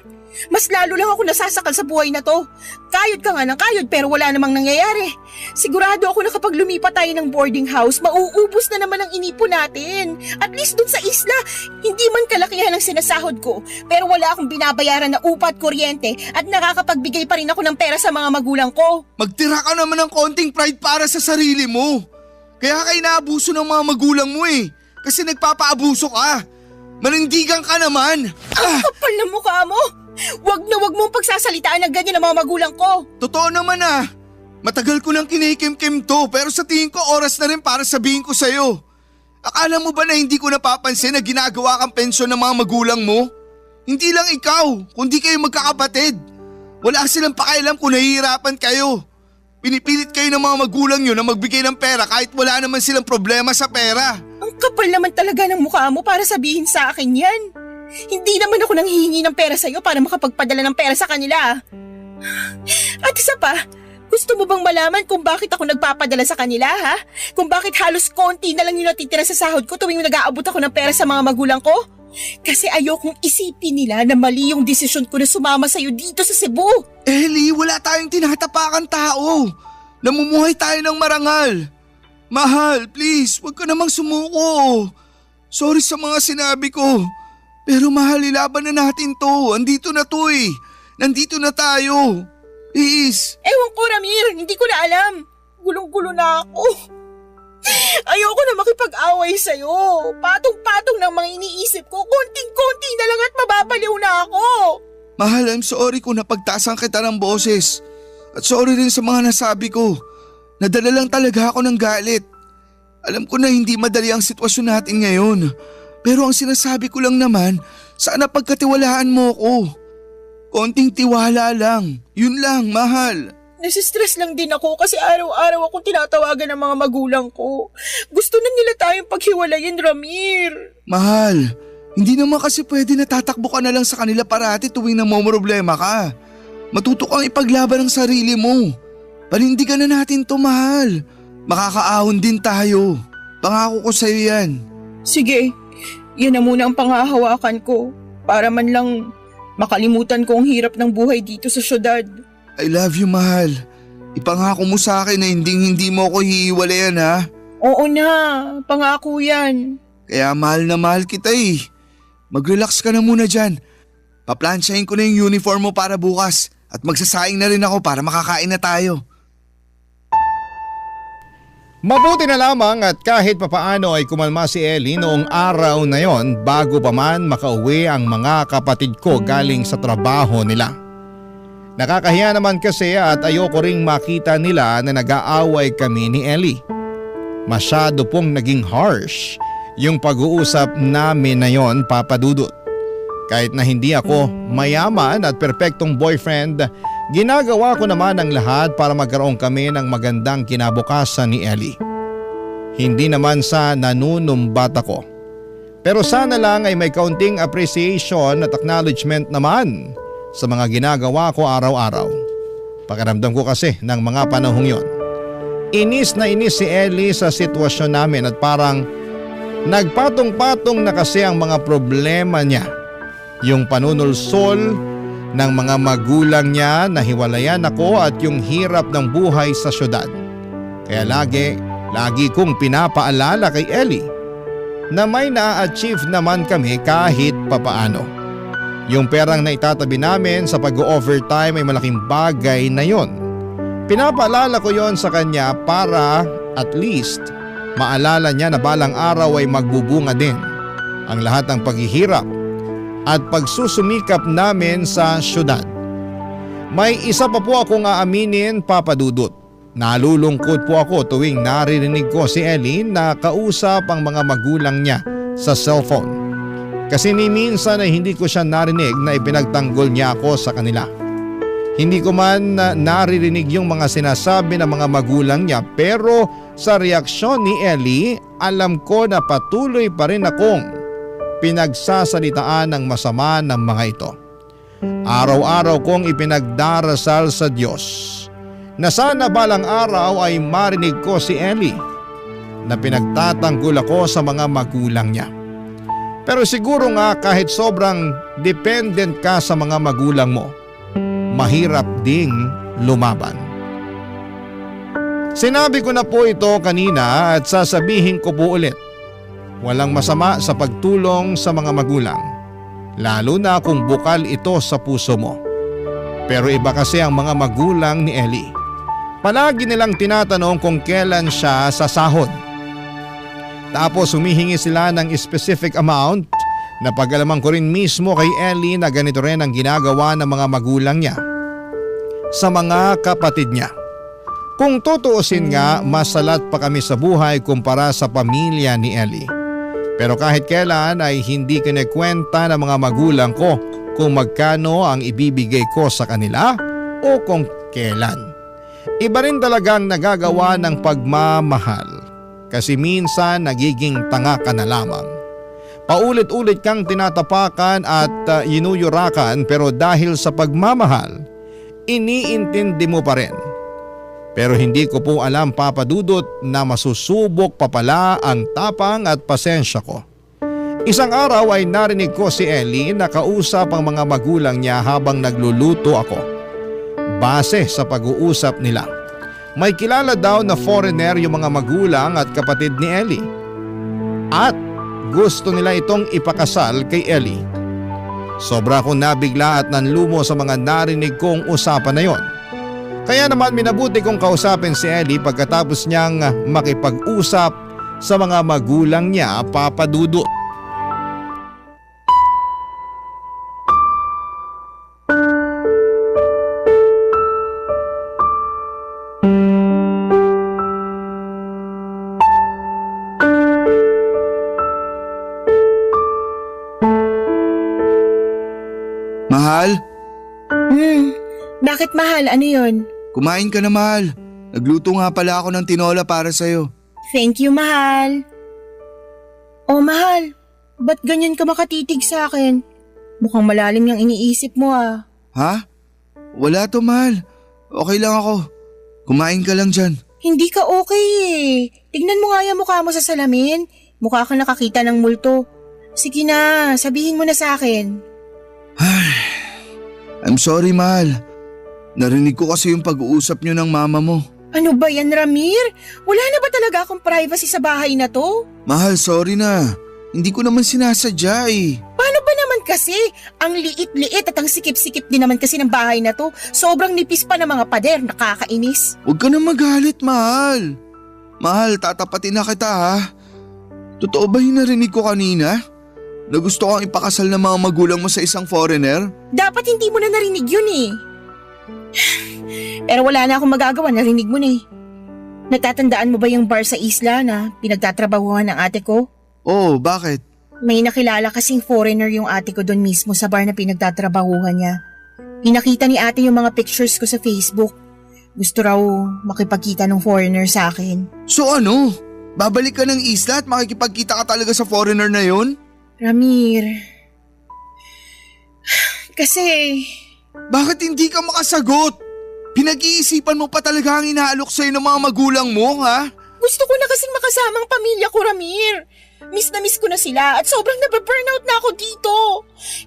Mas lalo lang ako nasasakal sa buhay na to. Kayod ka nga ng kayod pero wala namang nangyayari. Sigurado ako na kapag lumipat tayo ng boarding house, mauubos na naman ang inipon natin. At least dun sa isla, hindi man kalakihan ang sinasahod ko. Pero wala akong binabayaran na upa at kuryente at nakakapagbigay pa rin ako ng pera sa mga magulang ko. Magtira ka naman ng konting pride para sa sarili mo. Kaya ka inaabuso ng mga magulang mo eh. Kasi nagpapaabuso ka. Manindigan ka naman. Ang kapal na mukha mo. Wag na wag mong pagsasalitaan ng ganyan ng mga magulang ko. Totoo naman ah. Matagal ko nang kinikim-kim to pero sa tingin ko oras na rin para sabihin ko sa'yo. Akala mo ba na hindi ko napapansin na ginagawa kang pensyon ng mga magulang mo? Hindi lang ikaw, kundi kayo magkakapatid. Wala silang pakialam kung nahihirapan kayo. Pinipilit kayo ng mga magulang nyo na magbigay ng pera kahit wala naman silang problema sa pera. Ang kapal naman talaga ng mukha mo para sabihin sa akin yan. Hindi naman ako nanghihingi ng pera sa'yo para makapagpadala ng pera sa kanila. At isa pa, gusto mo bang malaman kung bakit ako nagpapadala sa kanila, ha? Kung bakit halos konti na lang yung natitira sa sahod ko tuwing nag-aabot ako ng pera sa mga magulang ko? Kasi ayokong isipin nila na mali yung desisyon ko na sumama sa'yo dito sa Cebu. Ellie, wala tayong tinatapakan tao. Namumuhay tayo ng marangal. Mahal, please, huwag ka namang sumuko. Sorry sa mga sinabi ko. Pero mahal, ilaban na natin to. Andito na to eh. Nandito na tayo. Please. Ewan ko, Ramir. Hindi ko na alam. Gulong-gulo na ako. Ayoko na makipag-away sa'yo. Patong-patong ng mga iniisip ko. Konting-konti na lang at mababaliw na ako. Mahal, I'm sorry kung napagtasan kita ng boses. At sorry rin sa mga nasabi ko. Nadala lang talaga ako ng galit. Alam ko na hindi madali ang sitwasyon natin ngayon. Pero ang sinasabi ko lang naman, sana pagkatiwalaan mo ko. Konting tiwala lang. Yun lang, mahal. Nasistress lang din ako kasi araw-araw akong tinatawagan ng mga magulang ko. Gusto na nila tayong paghiwalayin, Ramir. Mahal, hindi naman kasi pwede na tatakbo ka na lang sa kanila parati tuwing namomroblema ka. Matuto kang ipaglaban ang sarili mo. Panindigan na natin to, mahal. Makakaahon din tayo. Pangako ko sa'yo yan. Sige, yan na muna ang pangahawakan ko para man lang makalimutan ko ang hirap ng buhay dito sa syudad. I love you, mahal. Ipangako mo sa akin na hindi mo ako hihiwalayan, ha? Oo na, pangako yan. Kaya mahal na mahal kita eh. Mag-relax ka na muna dyan. Paplansyahin ko na yung uniform mo para bukas at magsasaing na rin ako para makakain na tayo. Mabuti na lamang at kahit papaano ay kumalma si Ellie noong araw na yon bago pa man makauwi ang mga kapatid ko galing sa trabaho nila. Nakakahiya naman kasi at ayoko ring makita nila na nag-aaway kami ni Ellie. Masyado pong naging harsh yung pag-uusap namin na yon, Papa Dudut. Kahit na hindi ako mayaman at perpektong boyfriend, ginagawa ko naman ang lahat para magkaroon kami ng magandang kinabukasan ni Ellie. Hindi naman sa nanunumbat ako. Pero sana lang ay may kaunting appreciation at acknowledgement naman sa mga ginagawa ko araw-araw. Pakiramdam ko kasi ng mga panahong yon. Inis na inis si Ellie sa sitwasyon namin at parang nagpatong-patong na kasi ang mga problema niya. Yung panunulsol ng mga magulang niya na hiwalayan ako at yung hirap ng buhay sa syudad. Kaya lagi Lagi kong pinapaalala kay Ellie na may na-achieve naman kami kahit papaano. Yung perang na itatabi namin sa pag-overtime ay malaking bagay na yon. Pinapaalala ko yon sa kanya para at least maalala niya na balang araw ay magbubunga din ang lahat ng paghihirap at pagsusumikap namin sa syudad. May isa pa po akong aaminin, Papa Dudut. Nalulungkot po ako tuwing naririnig ko si Ellie na kausap ang mga magulang niya sa cellphone. Kasi ni minsan ay hindi ko siya narinig na ipinagtanggol niya ako sa kanila. Hindi ko man naririnig yung mga sinasabi ng mga magulang niya, pero sa reaksyon ni Ellie, alam ko na patuloy pa rin akong pinagsasalitaan ng masama ng mga ito. Araw-araw kong ipinagdarasal sa Diyos na sana balang araw ay marinig ko si Ellie na pinagtatanggol ako sa mga magulang niya. Pero siguro nga kahit sobrang dependent ka sa mga magulang mo, mahirap ding lumaban. Sinabi ko na po ito kanina at sasabihin ko po ulit. Walang masama sa pagtulong sa mga magulang, lalo na kung bukal ito sa puso mo. Pero iba kasi ang mga magulang ni Ellie. Palagi nilang tinatanong kung kailan siya sasahod. Tapos humihingi sila ng specific amount na pag-alaman ko rin mismo kay Ellie na ganito rin ang ginagawa ng mga magulang niya sa mga kapatid niya. Kung tutuusin nga, masalat pa kami sa buhay kumpara sa pamilya ni Ellie. Pero kahit kailan ay hindi kinikwenta ng mga magulang ko kung magkano ang ibibigay ko sa kanila o kung kailan. Iba rin talagang nagagawa ng pagmamahal kasi minsan nagiging tanga ka na lamang. Paulit-ulit kang tinatapakan at yinuyurakan, pero dahil sa pagmamahal, iniintindi mo pa rin. Pero hindi ko po alam, Papa Dudut, na masusubok pa pala ang tapang at pasensya ko. Isang araw ay narinig ko si Ellie na kausap ang mga magulang niya habang nagluluto ako. Base sa pag-uusap nila, may kilala daw na foreigner yung mga magulang at kapatid ni Ellie. At gusto nila itong ipakasal kay Ellie. Sobra akong nabigla at nanlumo sa mga narinig kong usapan na yon. Kaya naman minabuti kong kausapin si Ellie pagkatapos niyang makipag-usap sa mga magulang niya, Papa Dudut. Mahal? Bakit mahal? Ano yon? Kumain ka na, mahal. Nagluto nga pala ako ng tinola para sa'yo. Thank you, mahal. Oh, mahal. Ba't ganyan ka makatitig sa akin? Mukhang malalim yung iniisip mo ah. Ha? Wala to, mahal. Okay lang ako. Kumain ka lang dyan. Hindi ka okay eh. Tignan mo nga yung mukha mo sa salamin. Mukha kang nakakita ng multo. Sige na, sabihin mo na sa akin. I'm sorry, mahal. Narinig ko kasi yung pag-uusap niyo ng mama mo. Ano ba yan, Ramir? Wala na ba talaga akong privacy sa bahay na to? Mahal, sorry na. Hindi ko naman sinasadya eh. Paano ba naman kasi? Ang liit-liit at ang sikip-sikip din naman kasi ng bahay na to. Sobrang nipis pa ng mga pader, nakakainis. Huwag ka na magalit, mahal. Mahal, tatapatin na kita ha. Totoo ba yung narinig ko kanina? Na gusto kang ipakasal ng mga magulang mo sa isang foreigner? Dapat hindi mo na narinig yun eh. Pero wala na akong magagawa, narinig mo na eh. Natatandaan mo ba yung bar sa isla na pinagtatrabahuhan ng ate ko? Oo, bakit? May nakilala kasing foreigner yung ate ko doon mismo sa bar na pinagtatrabahuhan niya. Pinakita ni ate yung mga pictures ko sa Facebook. Gusto raw makipagkita ng foreigner sa akin. So ano? Babalik ka ng isla at makikipagkita ka talaga sa foreigner na yun? Ramir, kasi... Bakit hindi ka makasagot? Pinag-iisipan mo pa talaga ang inaalok sa'yo ng mga magulang mo, ha? Gusto ko na kasing makasama ang pamilya ko, Ramir. Miss na miss ko na sila at sobrang nababurnout na ako dito.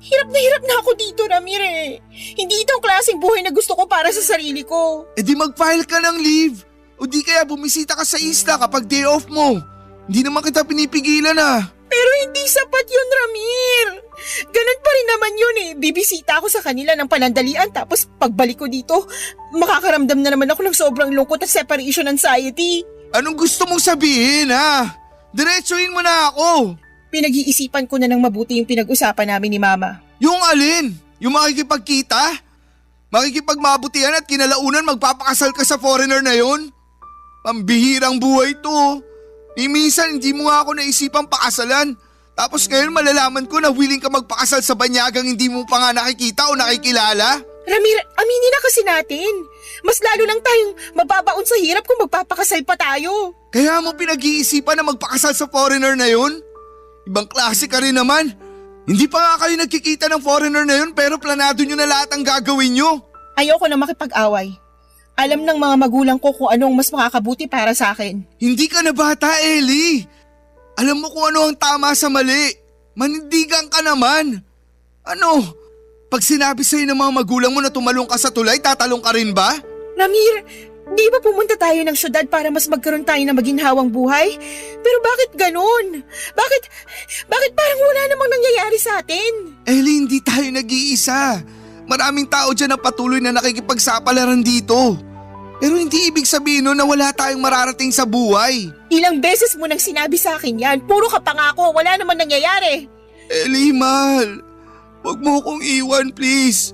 Hirap na ako dito, Ramir eh. Hindi ito ang klaseng buhay na gusto ko para sa sarili ko. E di mag-file ka ng leave. O di kaya bumisita ka sa isla kapag day off mo. Hindi naman kita pinipigilan Pero hindi sapat yun, Ramir. Ganun pa rin naman yun eh. Bibisita ako sa kanila ng panandalian tapos pagbalik ko dito, makakaramdam na naman ako ng sobrang lungkot at separation anxiety. Anong gusto mong sabihin Diretsuhin mo na ako. Pinag-iisipan ko na ng mabuti yung pinag-usapan namin ni Mama. Yung alin? Yung makikipagkita? Makikipagmabutihan at kinalaunan magpapakasal ka sa foreigner na yon? Pambihirang buhay to. Minsan hindi mo nga ako naisipang pakasalan. Tapos ngayon malalaman ko na willing ka magpakasal sa banyagang hindi mo pa nga nakikita o nakikilala? Ramir, aminin na kasi natin. Mas lalo lang tayong mababaon sa hirap kung magpapakasal pa tayo. Kaya mo pinag-iisipan na magpakasal sa foreigner na yun? Ibang klase ka rin naman. Hindi pa nga kayo nagkikita ng foreigner na yun pero planado nyo na lahat ang gagawin nyo. Ayoko na makipag-away. Alam ng mga magulang ko kung anong mas makakabuti para sa akin. Hindi ka na bata, Ellie. Alam mo kung ano ang tama sa mali. Manindigan ka naman. Ano? Pag sinabi sa'yo ng mga magulang mo na tumalong ka sa tulay, tatalong ka rin ba? Ramir, di ba pumunta tayo ng syudad para mas magkaroon tayo ng maginhawang buhay? Pero bakit ganun? Bakit parang wala namang nangyayari sa atin? Ellie, hindi tayo nag-iisa. Maraming tao dyan na patuloy na nakikipagsapalaran dito. Pero hindi ibig sabihin nun na wala tayong mararating sa buhay. Ilang beses mo nang sinabi sa akin yan. Puro ka pangako, wala namang nangyayari. Ellie, mahal. Huwag mo akong iwan, please.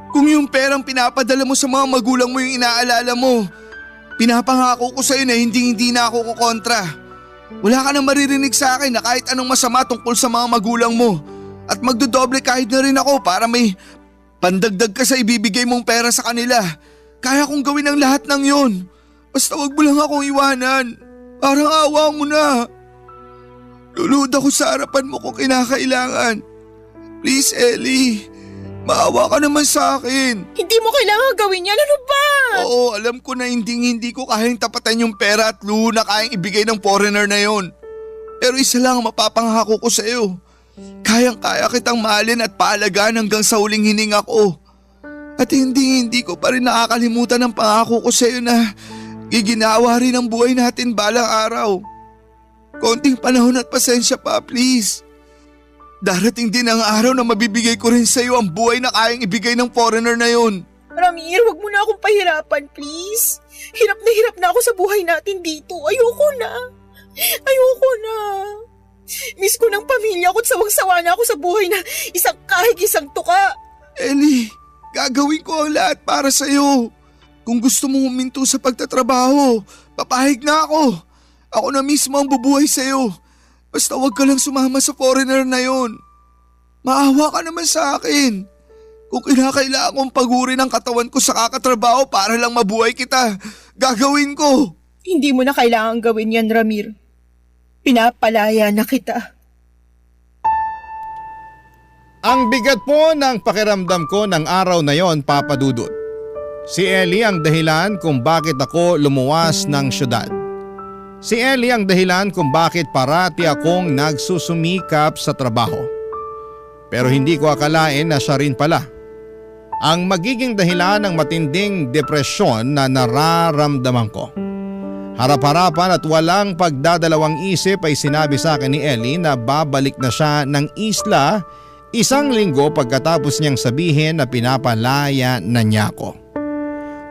Kung yung perang pinapadala mo sa mga magulang mo yung inaalala mo, pinapangako ko sa'yo na hindi na ako kukontra. Wala ka nang maririnig sa akin na kahit anong masama tungkol sa mga magulang mo. At magdodoble kahit na rin ako para may pandagdag ka sa ibibigay mong pera sa kanila. Kaya kong gawin ang lahat ng yon. Basta wag mo lang akong iwanan. Parang awa mo na. Lulod ako sa harapan mo kung kinakailangan. Please, Ellie. Maawa ka naman sa akin. Hindi mo kailangan gawin yan. Ano ba? Oo, alam ko na hindi ko kayang tapatan yung pera at luho na kayang ibigay ng foreigner na yon. Pero isa lang ang mapapangako ko sa iyo. Kayang-kaya kitang mahalin at paalagaan hanggang sa huling hininga ko. At hindi ko pa rin nakakalimutan ang pangako ko sa iyo na giginawa rin ang buhay natin balang araw. Konting panahon at pasensya pa, please. Darating din ang araw na mabibigay ko rin sa iyo ang buhay na kayang ibigay ng foreigner na yon. Ramir, wag mo na akong pahirapan, please. Hirap na ako sa buhay natin dito. Ayoko na. Miss ko ng pamilya ko at sawang-sawa na ako sa buhay na kahit isang tuka. Ellie, gagawin ko ang lahat para sa iyo. Kung gusto mong huminto sa pagtatrabaho, papahig na ako. Ako na mismo ang bubuhay sa iyo. Basta wag ka lang sumama sa foreigner na yon. Maawa ka naman sa akin. Kung kinakailangan kong pagurin ang katawan ko sa kakatrabaho para lang mabuhay kita, gagawin ko. Hindi mo na kailangan gawin yan, Ramir. Pinapalaya na kita. Ang bigat po ng pakiramdam ko ng araw na yon, Papa Dudut. Si Ellie ang dahilan kung bakit ako lumuwas ng syudad. Si Ellie ang dahilan kung bakit parati akong nagsusumikap sa trabaho. Pero hindi ko akalain na siya rin pala ang magiging dahilan ng matinding depresyon na nararamdaman ko. Harap-harapan at walang pagdadalawang isip ay sinabi sa akin ni Ellie na babalik na siya ng isla 1 linggo pagkatapos niyang sabihin na pinapalaya na niya ako.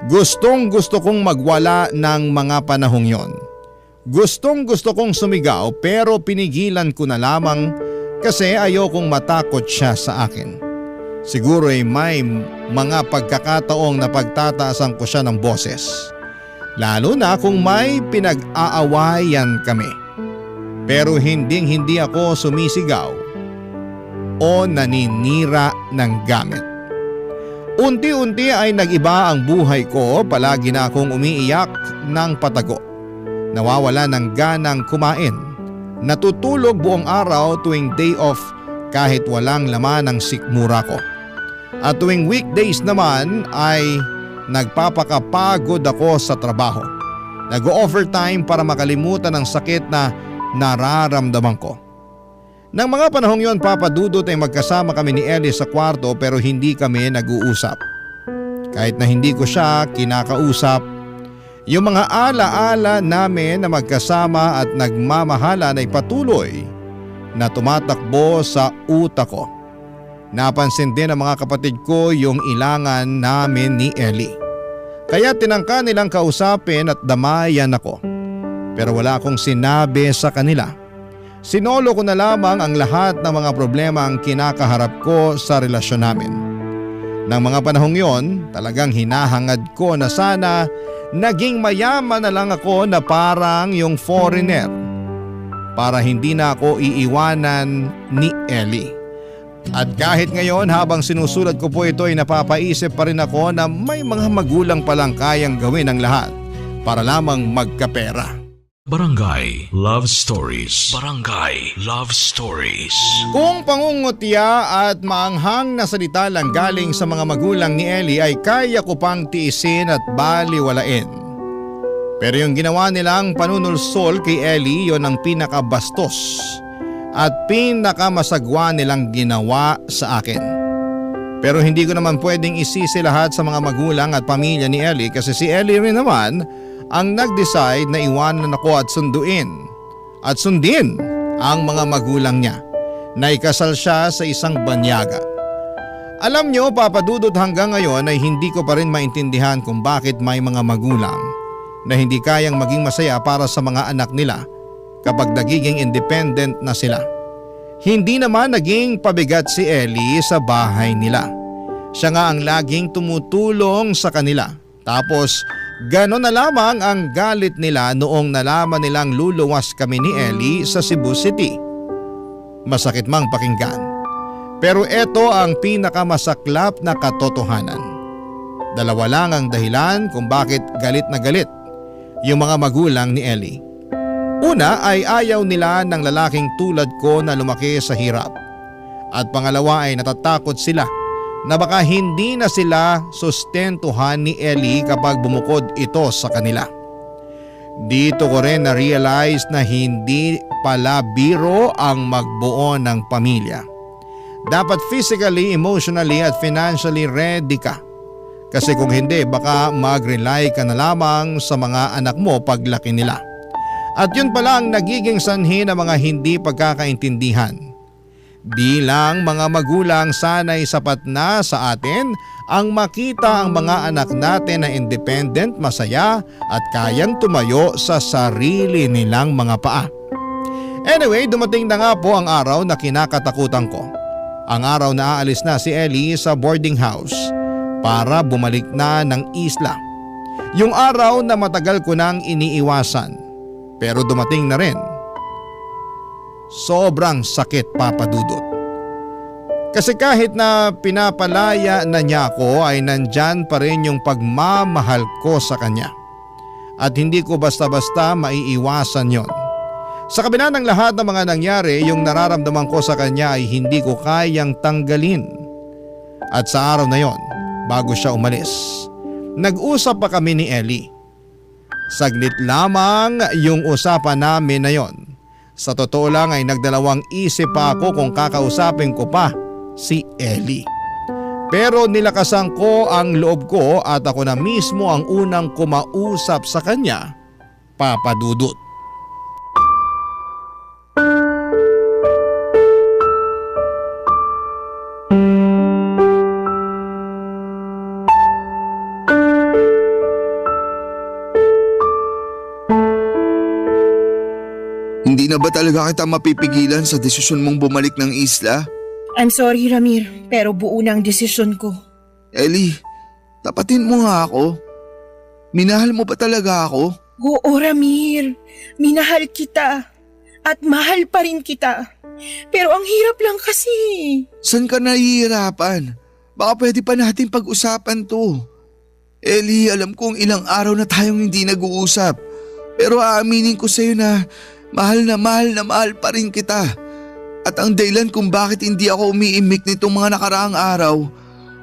Gustong gusto kong magwala ng mga panahong yon. Gustong gusto kong sumigaw pero pinigilan ko na lamang kasi ayokong matakot siya sa akin. Siguro ay may mga pagkakataong napagtataasan ko siya ng boses. Lalo na kung may pinag-aawayan kami. Pero hindi ako sumisigaw o naninira ng gamit. Unti-unti ay nag-iba ang buhay ko, palagi na akong umiiyak ng patago. Nawawala ng ganang kumain. Natutulog buong araw tuwing day off kahit walang laman ang sikmura ko. At tuwing weekdays naman ay nagpapakapagod ako sa trabaho. Nag-overtime para makalimutan ang sakit na nararamdaman ko. Nang mga panahong yon, Papa Dudut, ay magkasama kami ni Ellie sa kwarto pero hindi kami nag-uusap. Kahit na hindi ko siya kinakausap, Yung mga alaala namin na magkasama at nagmamahalan ay patuloy na tumatakbo sa utak ko. Napansin din ng mga kapatid ko yung ilangan namin ni Ellie. Kaya tinangka nilang kausapin at damayan ako. Pero wala akong sinabi sa kanila. Sinolo ko na lamang ang lahat ng mga problema ang kinakaharap ko sa relasyon namin. Nang mga panahong yon, talagang hinahangad ko na sana naging mayaman na lang ako na parang yung foreigner para hindi na ako iiwanan ni Ellie. At kahit ngayon habang sinusulat ko po ito ay napapaisip pa rin ako na may mga magulang palang kayang gawin ang lahat para lamang magkapera. Barangay Love Stories. Barangay Love Stories. Kung pangungutya at maanghang na salita lang galing sa mga magulang ni Ellie ay kaya ko pang tiisin at baliwalain. Pero yung ginawa nilang panunulsol kay Ellie, yon ang pinakabastos at pinakamasagwa nilang ginawa sa akin. Pero hindi ko naman pwedeng isisi lahat sa mga magulang at pamilya ni Ellie kasi si Ellie rin naman ang nag-decide na iwanan ako at sundin ang mga magulang niya na ikasal siya sa isang banyaga. Alam nyo, Papa Dudut, hanggang ngayon ay hindi ko pa rin maintindihan kung bakit may mga magulang na hindi kayang maging masaya para sa mga anak nila kapag nagiging independent na sila. Hindi naman naging pabigat si Ellie sa bahay nila. Siya nga ang laging tumutulong sa kanila. Tapos ganon na lamang ang galit nila noong nalaman nilang luluwas kami ni Ellie sa Cebu City. Masakit mang pakinggan. Pero ito ang pinakamasaklap na katotohanan. Dalawa lang ang dahilan kung bakit galit na galit yung mga magulang ni Ellie. Una ay ayaw nila ng lalaking tulad ko na lumaki sa hirap. At pangalawa ay natatakot sila na baka hindi na sila sustentuhan ni Ellie kapag bumukod ito sa kanila. Dito ko rin na-realize na hindi pala biro ang magbuo ng pamilya. Dapat physically, emotionally at financially ready ka. Kasi kung hindi, baka mag-rely ka na lamang sa mga anak mo paglaki nila. At yun pala ang nagiging sanhi ng mga hindi pagkakaintindihan. Bilang mga magulang, sana'y sapat na sa atin ang makita ang mga anak natin na independent, masaya at kayang tumayo sa sarili nilang mga paa. Anyway, dumating na nga po ang araw na kinakatakutan ko. Ang araw na aalis na si Ellie sa boarding house para bumalik na ng isla. Yung araw na matagal ko nang iniiwasan. Pero dumating na rin. Sobrang sakit, Papa Dudut. Kasi kahit na pinapalaya na niya ako ay nandyan pa rin yung pagmamahal ko sa kanya. At hindi ko basta-basta maiiwasan yon. Sa kabila ng lahat ng mga nangyari, yung nararamdaman ko sa kanya ay hindi ko kayang tanggalin. At sa araw na yon, bago siya umalis, nag-usap pa kami ni Ellie. Saglit lamang yung usapan namin na yon. Sa totoo lang ay nagdalawang isip pa ako kung kakausapin ko pa si Ellie. Pero nilakasan ko ang loob ko at ako na mismo ang unang kumausap sa kanya, Papa Dudut. Hindi na ba talaga kita mapipigilan sa desisyon mong bumalik ng isla? I'm sorry, Ramir, pero buo na ang desisyon ko. Ellie, tapatin mo nga ako. Minahal mo ba talaga ako? Oo, Ramir. Minahal kita. At mahal pa rin kita. Pero ang hirap lang kasi. San ka nahihirapan? Baka pwede pa natin pag-usapan to. Ellie, alam kong ilang araw na tayong hindi nag-uusap. Pero aaminin ko sa'yo na mahal pa rin kita. At ang dahilan kung bakit hindi ako umiimik nitong mga nakaraang araw,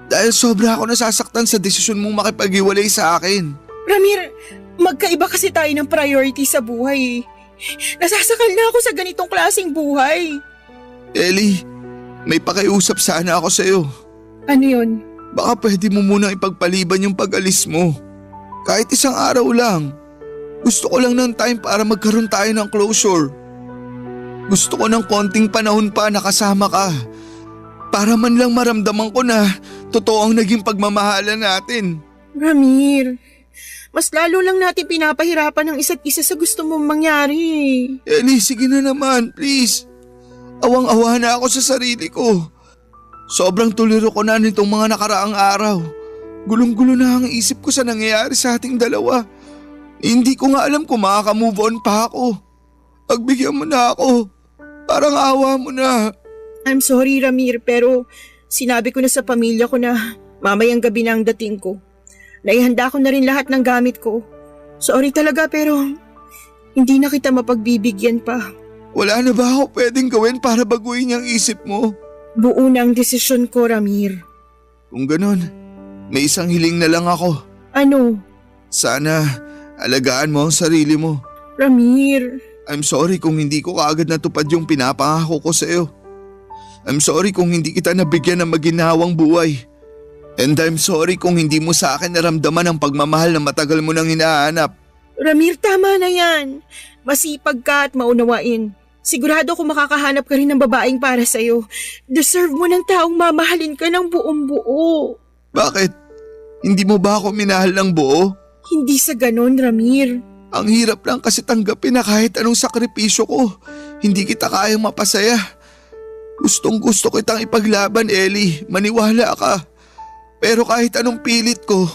dahil sobra ako nasasaktan sa desisyon mong makipag-iwalay sa akin. Ramir, magkaiba kasi tayo ng priority sa buhay. Nasasakal na ako sa ganitong klaseng buhay. Ellie, may pakiusap sana ako sa'yo. Ano yun? Baka pwede mo munang ipagpaliban yung pag-alis mo. Kahit isang araw lang. Gusto ko lang ng time para magkaroon tayo ng closure. Gusto ko ng konting panahon pa na kasama ka. Para man lang maramdaman ko na totoo ang naging pagmamahalan natin. Ramir, mas lalo lang natin pinapahirapan ng isa't isa sa gusto mong mangyari. Ellie, sige na naman, please. Awang-awa na ako sa sarili ko. Sobrang tuliro ko na nitong mga nakaraang araw. Gulong-gulo na ang isip ko sa nangyayari sa ating dalawa. Hindi ko nga alam kung makaka-move on pa ako. Pagbigyan mo na ako. Parang awa mo na. I'm sorry, Ramir, pero sinabi ko na sa pamilya ko na mamayang gabi na ang dating ko. Naihanda ko na rin lahat ng gamit ko. Sorry talaga pero hindi na kita mapagbibigyan pa. Wala na ba ako pwedeng gawin para baguhin ang isip mo? Buo na ang desisyon ko, Ramir. Kung ganun, may isang hiling na lang ako. Ano? Sana alagaan mo ang sarili mo. Ramir. I'm sorry kung hindi ko kaagad natupad yung pinapangako ko sa iyo. I'm sorry kung hindi kita nabigyan ng maginhawang buhay. And I'm sorry kung hindi mo sa akin naramdaman ang pagmamahal na matagal mo nang hinahanap. Ramir, tama na yan. Masipag ka at maunawain. Sigurado kung makakahanap ka rin ng babaeng para sa'yo. Deserve mo ng taong mamahalin ka ng buong buo. Bakit? Hindi mo ba ako minahal ng buo? Hindi sa ganon, Ramir. Ang hirap lang kasi tanggapin na kahit anong sakripisyo ko, hindi kita kayang mapasaya. Gustong gusto kitang ipaglaban, Ellie. Maniwala ka. Pero kahit anong pilit ko,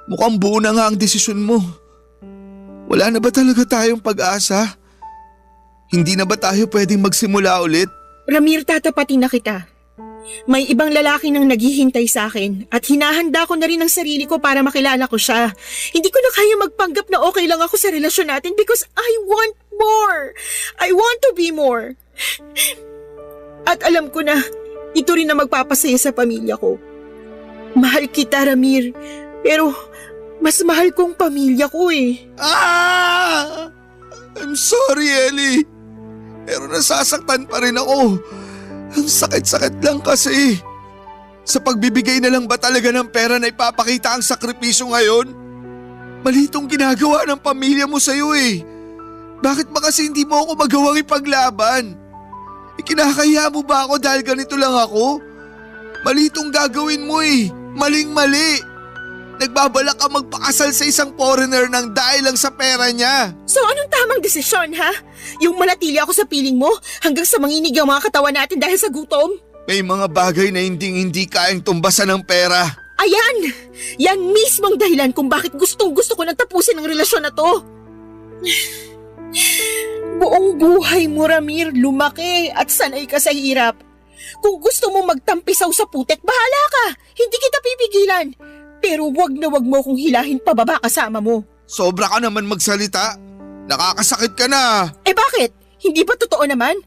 mukhang buo na nga ang desisyon mo. Wala na ba talaga tayong pag-asa? Hindi na ba tayo pwedeng magsimula ulit? Ramir, tatapatin na kita. May ibang lalaki nang naghihintay sa akin at hinahanda ko na rin ang sarili ko para makilala ko siya. Hindi ko na kaya magpanggap na okay lang ako sa relasyon natin because I want more. I want to be more. At alam ko na ito rin na magpapasaya sa pamilya ko. Mahal kita, Ramir, pero mas mahal kong pamilya ko eh. I'm sorry, Ellie. Pero nasasaktan pa rin ako. Ang sakit-sakit lang kasi. Sa pagbibigay na lang ba talaga ng pera na ipapakita ang sakripisyo ngayon? Mali itong ginagawa ng pamilya mo sa'yo eh. Bakit ba kasi hindi mo ako magawang ipaglaban? Ikinakaya mo ba ako dahil ganito lang ako? Mali itong gagawin mo eh. Maling-mali. Nagbabalak ka magpakasal sa isang foreigner nang dahil lang sa pera niya. So anong tamang desisyon, ha? Yung manatili ako sa piling mo hanggang sa manginig ang mga katawan natin dahil sa gutom? May mga bagay na hindi kayang tumbasan ng pera. Ayan! Yan mismong dahilan kung bakit gustong-gusto ko nang tapusin ang relasyon na to. Buong buhay mo, Ramir, lumaki at sanay ka sa hirap. Kung gusto mo magtampisaw sa putek, bahala ka. Hindi kita pipigilan. Pero wag na wag mo kung hilahin pababa kasama mo. Sobra ka naman magsalita. Nakakasakit ka na. Eh bakit? Hindi ba totoo naman?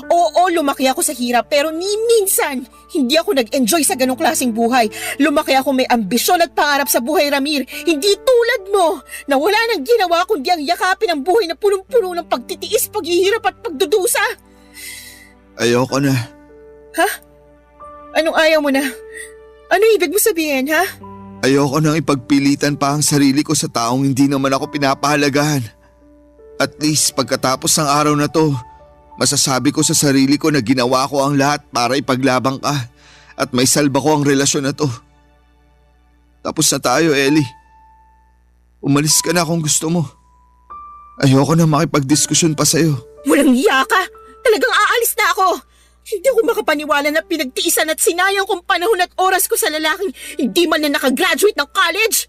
Oo, lumaki ako sa hirap pero minsan hindi ako nag-enjoy sa ganong klaseng buhay. Lumaki ako may ambisyon at pangarap sa buhay, Ramir. Hindi tulad mo na wala nang ginawa kundi ang yakapin ang buhay na punong-puno ng pagtitiis, paghihirap at pagdudusa. Ayoko na. Ha? Anong ayaw mo na? Ano ibig mo sabihin, ha? Ayoko nang ipagpilitan pa ang sarili ko sa taong hindi naman ako pinapahalagahan. At least pagkatapos ng araw na to, masasabi ko sa sarili ko na ginawa ko ang lahat para ipaglabang ka at may salba ko ang relasyon na to. Tapos na tayo, Ellie. Umalis ka na kung gusto mo. Ayoko na makipagdiskusyon pa sa'yo. Walang iya ka! Talagang aalis na ako! Hindi ako makapaniwala na pinagtiisan at sinayang kong panahon at oras ko sa lalaking hindi man na nakagraduate ng college.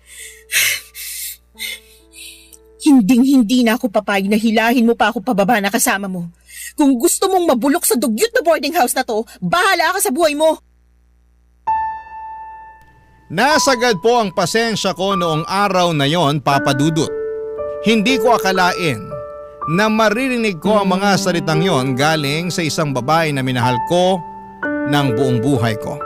Hinding-hindi na ako papayag na hilahin mo pa ako pababa na kasama mo. Kung gusto mong mabulok sa dugyot na boarding house na to, bahala ka sa buhay mo. Nasagad po ang pasensya ko noong araw na yon, Papa Dudut. Hindi ko akalain na maririnig ko ang mga salitang yon galing sa isang babae na minahal ko ng buong buhay ko.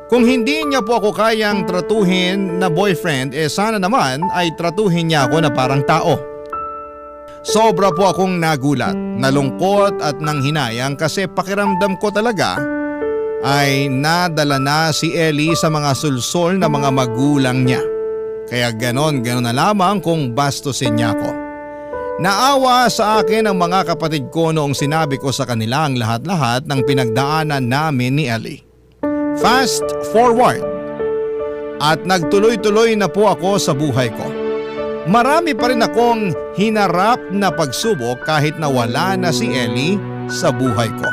Kung hindi niya po ako kayang tratuhin na boyfriend, sana naman ay tratuhin niya ako na parang tao. Sobra po akong nagulat, nalungkot at nanghinayang kasi pakiramdam ko talaga ay nadala na si Ellie sa mga sulsol na mga magulang niya. Kaya ganon na lamang kung bastusin niya ako. Naawa sa akin ang mga kapatid ko noong sinabi ko sa kanila ang lahat-lahat ng pinagdaanan namin ni Ellie. Fast forward. At nagtuloy-tuloy na po ako sa buhay ko. Marami pa rin akong hinarap na pagsubok kahit na wala na si Ellie sa buhay ko.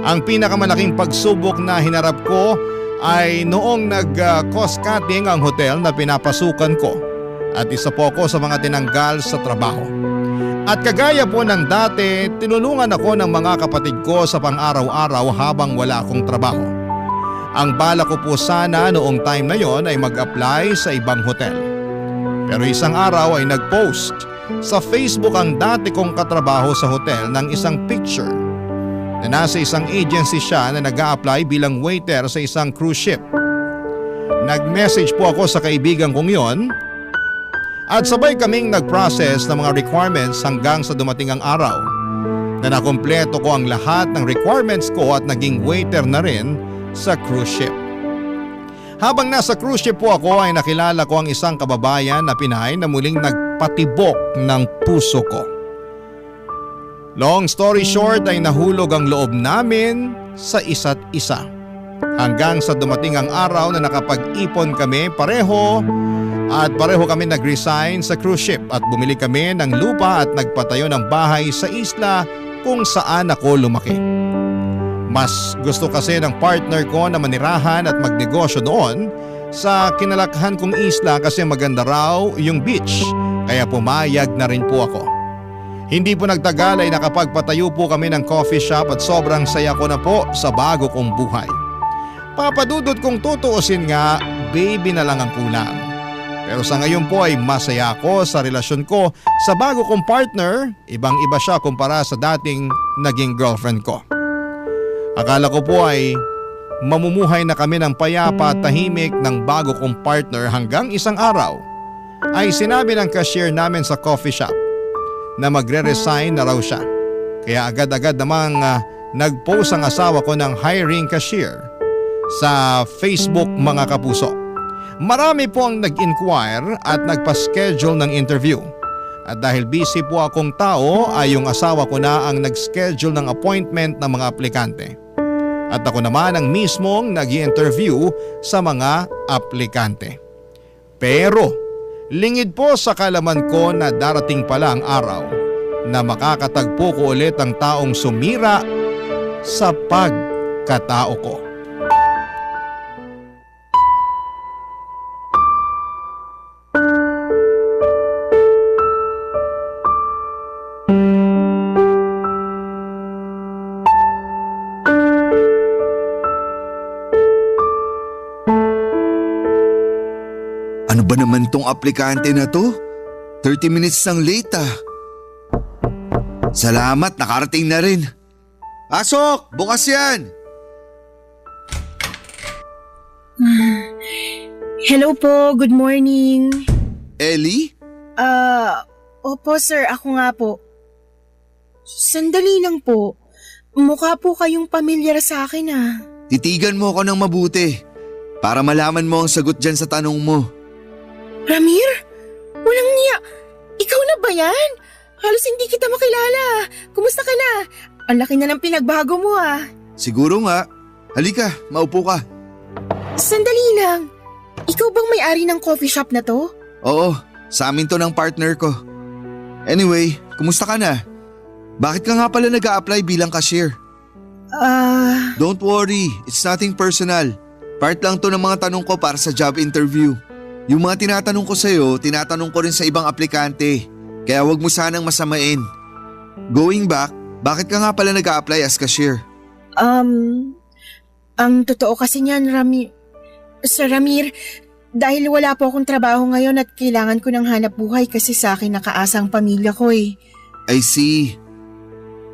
Ang pinakamalaking pagsubok na hinarap ko ay noong nag-cost cutting ang hotel na pinapasukan ko at isa po ako sa mga tinanggal sa trabaho. At kagaya po ng dati, tinulungan ako ng mga kapatid ko sa pang-araw-araw habang wala akong trabaho. Ang bala ko po sana noong time na yon ay mag-apply sa ibang hotel. Pero isang araw ay nag-post sa Facebook ang dati kong katrabaho sa hotel ng isang picture na nasa isang agency siya na nag-a-apply bilang waiter sa isang cruise ship. Nag-message po ako sa kaibigan kong yon at sabay kaming nag-process ng mga requirements hanggang sa dumating ang araw na nakumpleto ko ang lahat ng requirements ko at naging waiter na rin sa cruise ship. Habang nasa cruise ship po ako ay nakilala ko ang isang kababayan na Pinay na muling nagpatibok ng puso ko. Long story short ay nahulog ang loob namin sa isa't isa. Hanggang sa dumating ang araw na nakapag-ipon kami pareho kami nag-resign sa cruise ship at bumili kami ng lupa at nagpatayo ng bahay sa isla kung saan ako lumaki. Mas gusto kasi ng partner ko na manirahan at magnegosyo doon sa kinalakhan kong isla kasi maganda raw yung beach kaya pumayag na rin po ako. Hindi po nagtagal ay nakapagpatayo po kami ng coffee shop at sobrang saya ko na po sa bago kong buhay. Papadudot kong tutuusin nga, baby na lang ang kulang. Pero sa ngayon po ay masaya ako sa relasyon ko sa bago kong partner, ibang-iba siya kumpara sa dating naging girlfriend ko. Akala ko po ay mamumuhay na kami ng payapa at tahimik ng bago kong partner hanggang isang araw ay sinabi ng cashier namin sa coffee shop na magre-resign na raw siya. Kaya agad-agad namang nag-post ang asawa ko ng hiring cashier sa Facebook mga kapuso. Marami po ang nag-inquire at nagpa-schedule ng interview. At dahil busy po akong tao ay yung asawa ko na ang nag-schedule ng appointment ng mga aplikante. At ako naman ang mismong nag-i-interview sa mga aplikante. Pero lingid po sa kalaman ko na darating pala ang araw na makakatagpo ko ulit ang taong sumira sa pagkatao ko. Ano ba naman tong aplikante na to? 30 minutes nang late ah. Salamat, nakarating na rin. Pasok! Bukas yan! Hello po, good morning. Ellie? Opo sir, ako nga po. Sandali lang po. Mukha po kayong pamilyar sa akin ah. Titigan mo ako ng mabuti para malaman mo ang sagot dyan sa tanong mo. Ramir? Walang niya. Ikaw na ba yan? Halos hindi kita makilala. Kumusta ka na? Ang laki na ng pinagbago mo ah. Siguro nga. Halika, maupo ka. Sandali lang. Ikaw bang may-ari ng coffee shop na to? Oo, sa amin to ng partner ko. Anyway, kumusta ka na? Bakit ka nga pala nag-a-apply bilang cashier? Don't Don't worry, it's nothing personal. Part lang to ng mga tanong ko para sa job interview. Yung mga tinatanong ko sa'yo, tinatanong ko rin sa ibang aplikante. Kaya wag mo sanang masamain. Going back, bakit ka nga pala nag-a-apply as cashier? Ang totoo kasi niyan, Sir Ramir, dahil wala po akong trabaho ngayon at kailangan ko ng hanap buhay kasi sa akin nakaasa ang pamilya ko eh. I see.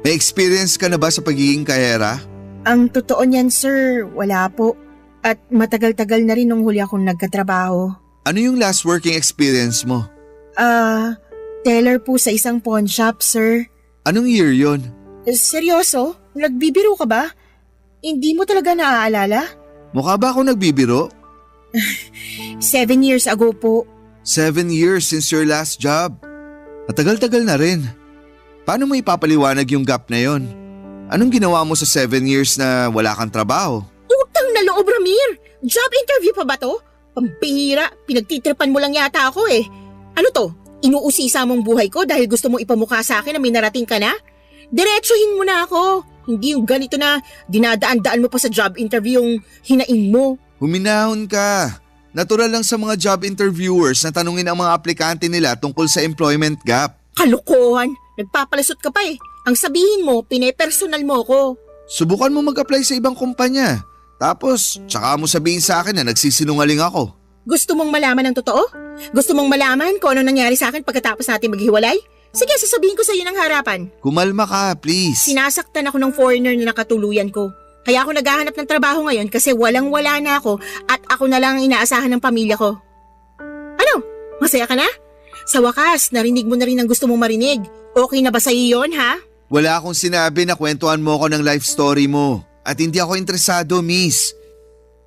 May experience ka na ba sa pagiging kahera? Ang totoo niyan, sir, wala po. At matagal-tagal na rin nung huli akong nagkatrabaho. Ano yung last working experience mo? Teller po sa isang pawn shop, sir. Anong year yon? Seryoso? Nagbibiro ka ba? Hindi mo talaga naaalala? Mukha ba ako nagbibiro? 7 years ago po. 7 years since your last job. Matagal-tagal na rin. Paano mo ipapaliwanag yung gap na yon? Anong ginawa mo sa 7 years na wala kang trabaho? Utang na loob, Ramir! Job interview pa ba to? Pambihira, pinagtitripan mo lang yata ako eh. Ano to? Inuusisa mong buhay ko dahil gusto mong ipamukha sa akin na may narating ka na? Diretsuhin mo na ako. Hindi yung ganito na dinadaan-daan mo pa sa job interview yung hinaing mo. Huminahon ka. Natural lang sa mga job interviewers na tanungin ang mga aplikante nila tungkol sa employment gap. Kalokohan! Nagpapalasot ka pa eh. Ang sabihin mo, pinepersonal mo ko. Subukan mo mag-apply sa ibang kumpanya. Tapos, tsaka mo sabihin sa akin na nagsisinungaling ako. Gusto mong malaman ng totoo? Gusto mong malaman kung ano nangyari sa akin pagkatapos natin maghiwalay? Sige, sasabihin ko sa iyo ng harapan. Kumalma ka, please. Sinasaktan ako ng foreigner na nakatuluyan ko. Kaya ako naghahanap ng trabaho ngayon kasi walang-wala na ako at ako na lang ang inaasahan ng pamilya ko. Ano? Masaya ka na? Sa wakas, narinig mo na rin ang gusto mong marinig. Okay na ba sa iyo yun, ha? Wala akong sinabi na kwentuhan mo ako ng life story mo. At hindi ako interesado, miss.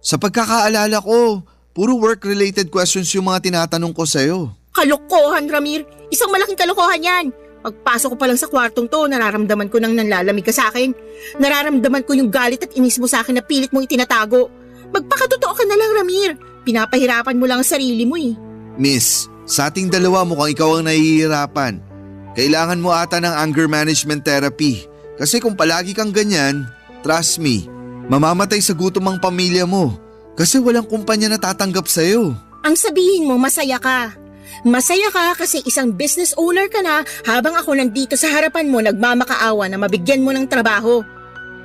Sa pagkakaalala ko, puro work-related questions yung mga tinatanong ko sa'yo. Kalokohan, Ramir. Isang malaking kalokohan yan. Pagpasok ko pa lang sa kwartong to, nararamdaman ko nang nanlalamig ka sa akin. Nararamdaman ko yung galit at inis mo sa akin na pilit mong itinatago. Magpakatotoo ka na lang, Ramir. Pinapahirapan mo lang ang sarili mo eh. Miss, sa ating dalawa mukhang ikaw ang nahihirapan. Kailangan mo ata ng anger management therapy. Kasi kung palagi kang ganyan, trust me, mamamatay sa gutom ang pamilya mo. Kasi walang kumpanya na tatanggap sa'yo. Ang sabihin mo, masaya ka. Masaya ka kasi isang business owner ka na habang ako nandito sa harapan mo nagmamakaawa na mabigyan mo ng trabaho.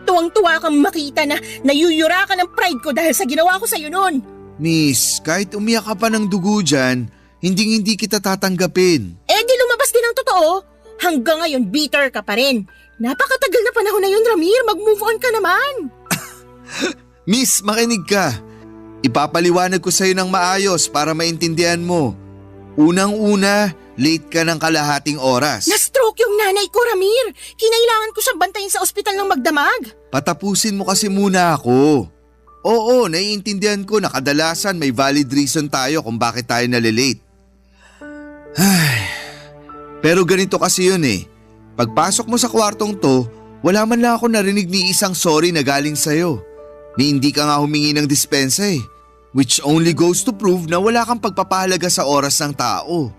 Tuwang-tuwa kang makita na nayuyura ka ng pride ko dahil sa ginawa ko sa'yo noon. Miss, kahit umiyak ka pa ng dugo dyan, hindi kita tatanggapin. Eh di lumabas din ang totoo. Hanggang ngayon bitter ka pa rin. Napakatagal na panahon na yun, Ramir. Mag-move on ka naman. Miss, makinig ka. Ipapaliwanag ko sa'yo ng maayos para maintindihan mo. Unang-una, late ka ng kalahating oras. Na-stroke yung nanay ko, Ramir. Kinailangan ko siyang bantayin sa ospital ng magdamag. Patapusin mo kasi muna ako. Oo, naiintindihan ko na kadalasan may valid reason tayo kung bakit tayo nalilate. Pero ganito kasi yun eh. Pagpasok mo sa kwartong to, wala man lang ako narinig ni isang sorry na galing sa'yo. Ni hindi ka nga humingi ng dispensa eh. Which only goes to prove na wala kang pagpapahalaga sa oras ng tao.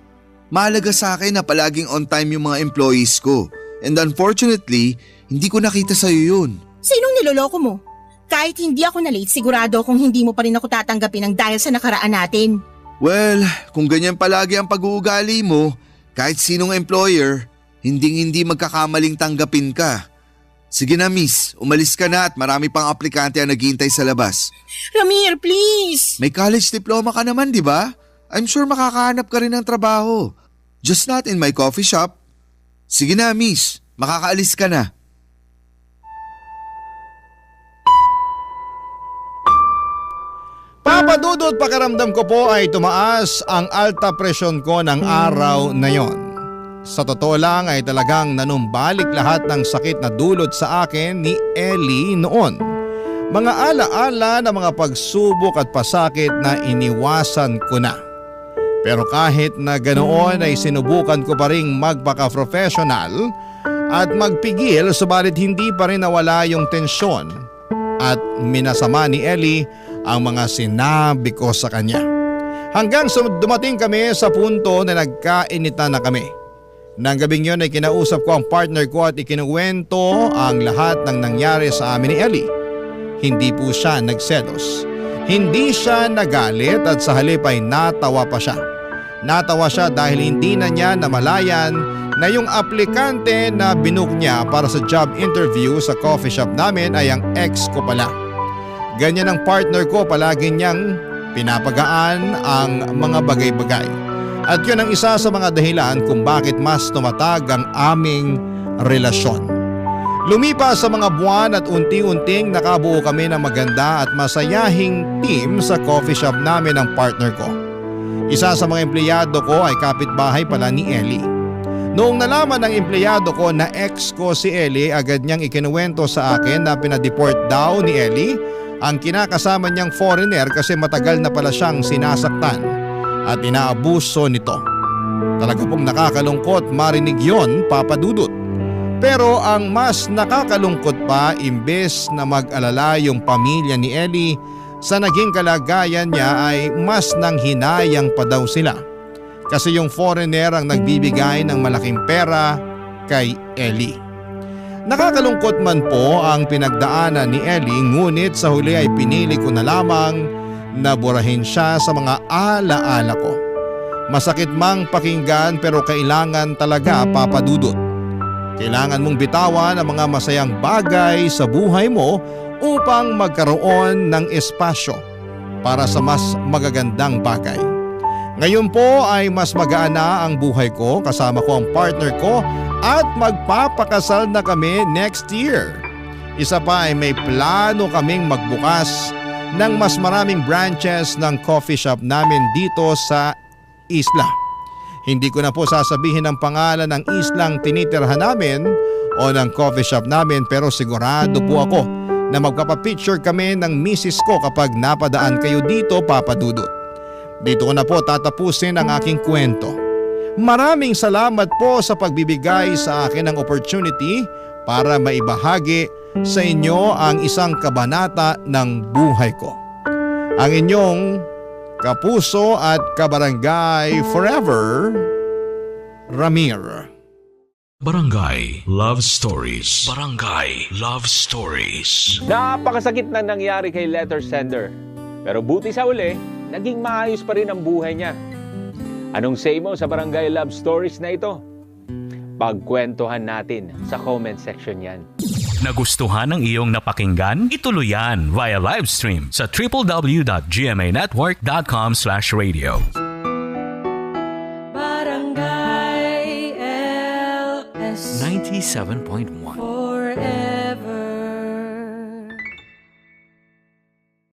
Mahalaga sa akin na palaging on time yung mga employees ko. And unfortunately, hindi ko nakita sa'yo yun. Sinong niloloko mo? Kahit hindi ako na-late, sigurado kung hindi mo pa rin ako tatanggapin ng dahil sa nakaraan natin. Well, kung ganyan palagi ang pag-uugali mo, kahit sinong employer, hindi magkakamaling tanggapin ka. Sige na miss, umalis ka na at marami pang aplikante ang naghihintay sa labas. Ramir, please! May college diploma ka naman, di ba? I'm sure makakahanap ka rin ng trabaho. Just not in my coffee shop. Sige na miss, makakaalis ka na. Papadudot pakaramdam ko po ay tumaas ang alta presyon ko ng araw na yon. Sa totoo lang ay talagang nanumbalik lahat ng sakit na dulot sa akin ni Ellie noon. Mga alaala na mga pagsubok at pasakit na iniwasan ko na. Pero kahit na ganoon ay sinubukan ko pa ring magpaka-professional at magpigil subalit hindi pa rin nawala yung tensyon at minasama ni Ellie ang mga sinabi ko sa kanya. Hanggang dumating kami sa punto na nagkainitan na kami. Nang gabing yun ay kinausap ko ang partner ko at ikinuwento ang lahat ng nangyari sa amin ni Ellie. Hindi po siya nagselos. Hindi siya nagalit at sa halip ay natawa pa siya. Natawa siya dahil hindi na niya namalayan na yung aplikante na binook niya para sa job interview sa coffee shop namin ay ang ex ko pala. Ganyan ang partner ko, palagi niyang pinapagaan ang mga bagay-bagay. At yun ang isa sa mga dahilan kung bakit mas tumatag ang aming relasyon. Lumipas sa mga buwan at unti-unting nakabuo kami ng maganda at masayahing team sa coffee shop namin ng partner ko. Isa sa mga empleyado ko ay kapitbahay pala ni Ellie. Noong nalaman ng empleyado ko na ex ko si Ellie, agad niyang ikinuwento sa akin na pinadeport daw ni Ellie ang kinakasama niyang foreigner kasi matagal na pala siyang sinasaktan. at inaabuso nito. Talaga pong nakakalungkot marinig yon, Papa Dudut. Pero ang mas nakakalungkot pa, imbes na mag-alala yung pamilya ni Ellie sa naging kalagayan niya, ay mas nanghinayang pa daw sila. Kasi yung foreigner ang nagbibigay ng malaking pera kay Ellie. Nakakalungkot man po ang pinagdaanan ni Ellie, ngunit sa huli ay pinili ko na lamang na burahin siya sa mga alaala ko. Masakit mang pakinggan pero kailangan talaga, Papa Dudut. Kailangan mong bitawan ang mga masayang bagay sa buhay mo upang magkaroon ng espasyo para sa mas magagandang bagay. Ngayon po ay mas magaan na ang buhay ko, kasama ko ang partner ko at magpapakasal na kami next year. Isa pa ay may plano kaming magbukas ng mas maraming branches ng coffee shop namin dito sa isla. Hindi ko na po sasabihin ang pangalan ng islang tinitirhan namin o ng coffee shop namin, pero sigurado po ako na magpapapicture kami ng misis ko kapag napadaan kayo dito, Papa Dudut. Dito ko na po tatapusin ang aking kwento. Maraming salamat po sa pagbibigay sa akin ng opportunity para maibahagi sa inyo ang isang kabanata ng buhay ko. Ang inyong kapuso at kabarangay forever, Ramir. Barangay Love Stories. Barangay Love Stories. Napakasakit na nangyari kay letter sender. Pero buti sa uli, naging maayos pa rin ang buhay niya. Anong say mo sa Barangay Love Stories na ito? Pagkwentuhan natin sa comment section yan. Nagustuhan ng iyong napakinggan? Ituloy yan via live stream sa www.gmanetwork.com/radio. Barangay LS 97.1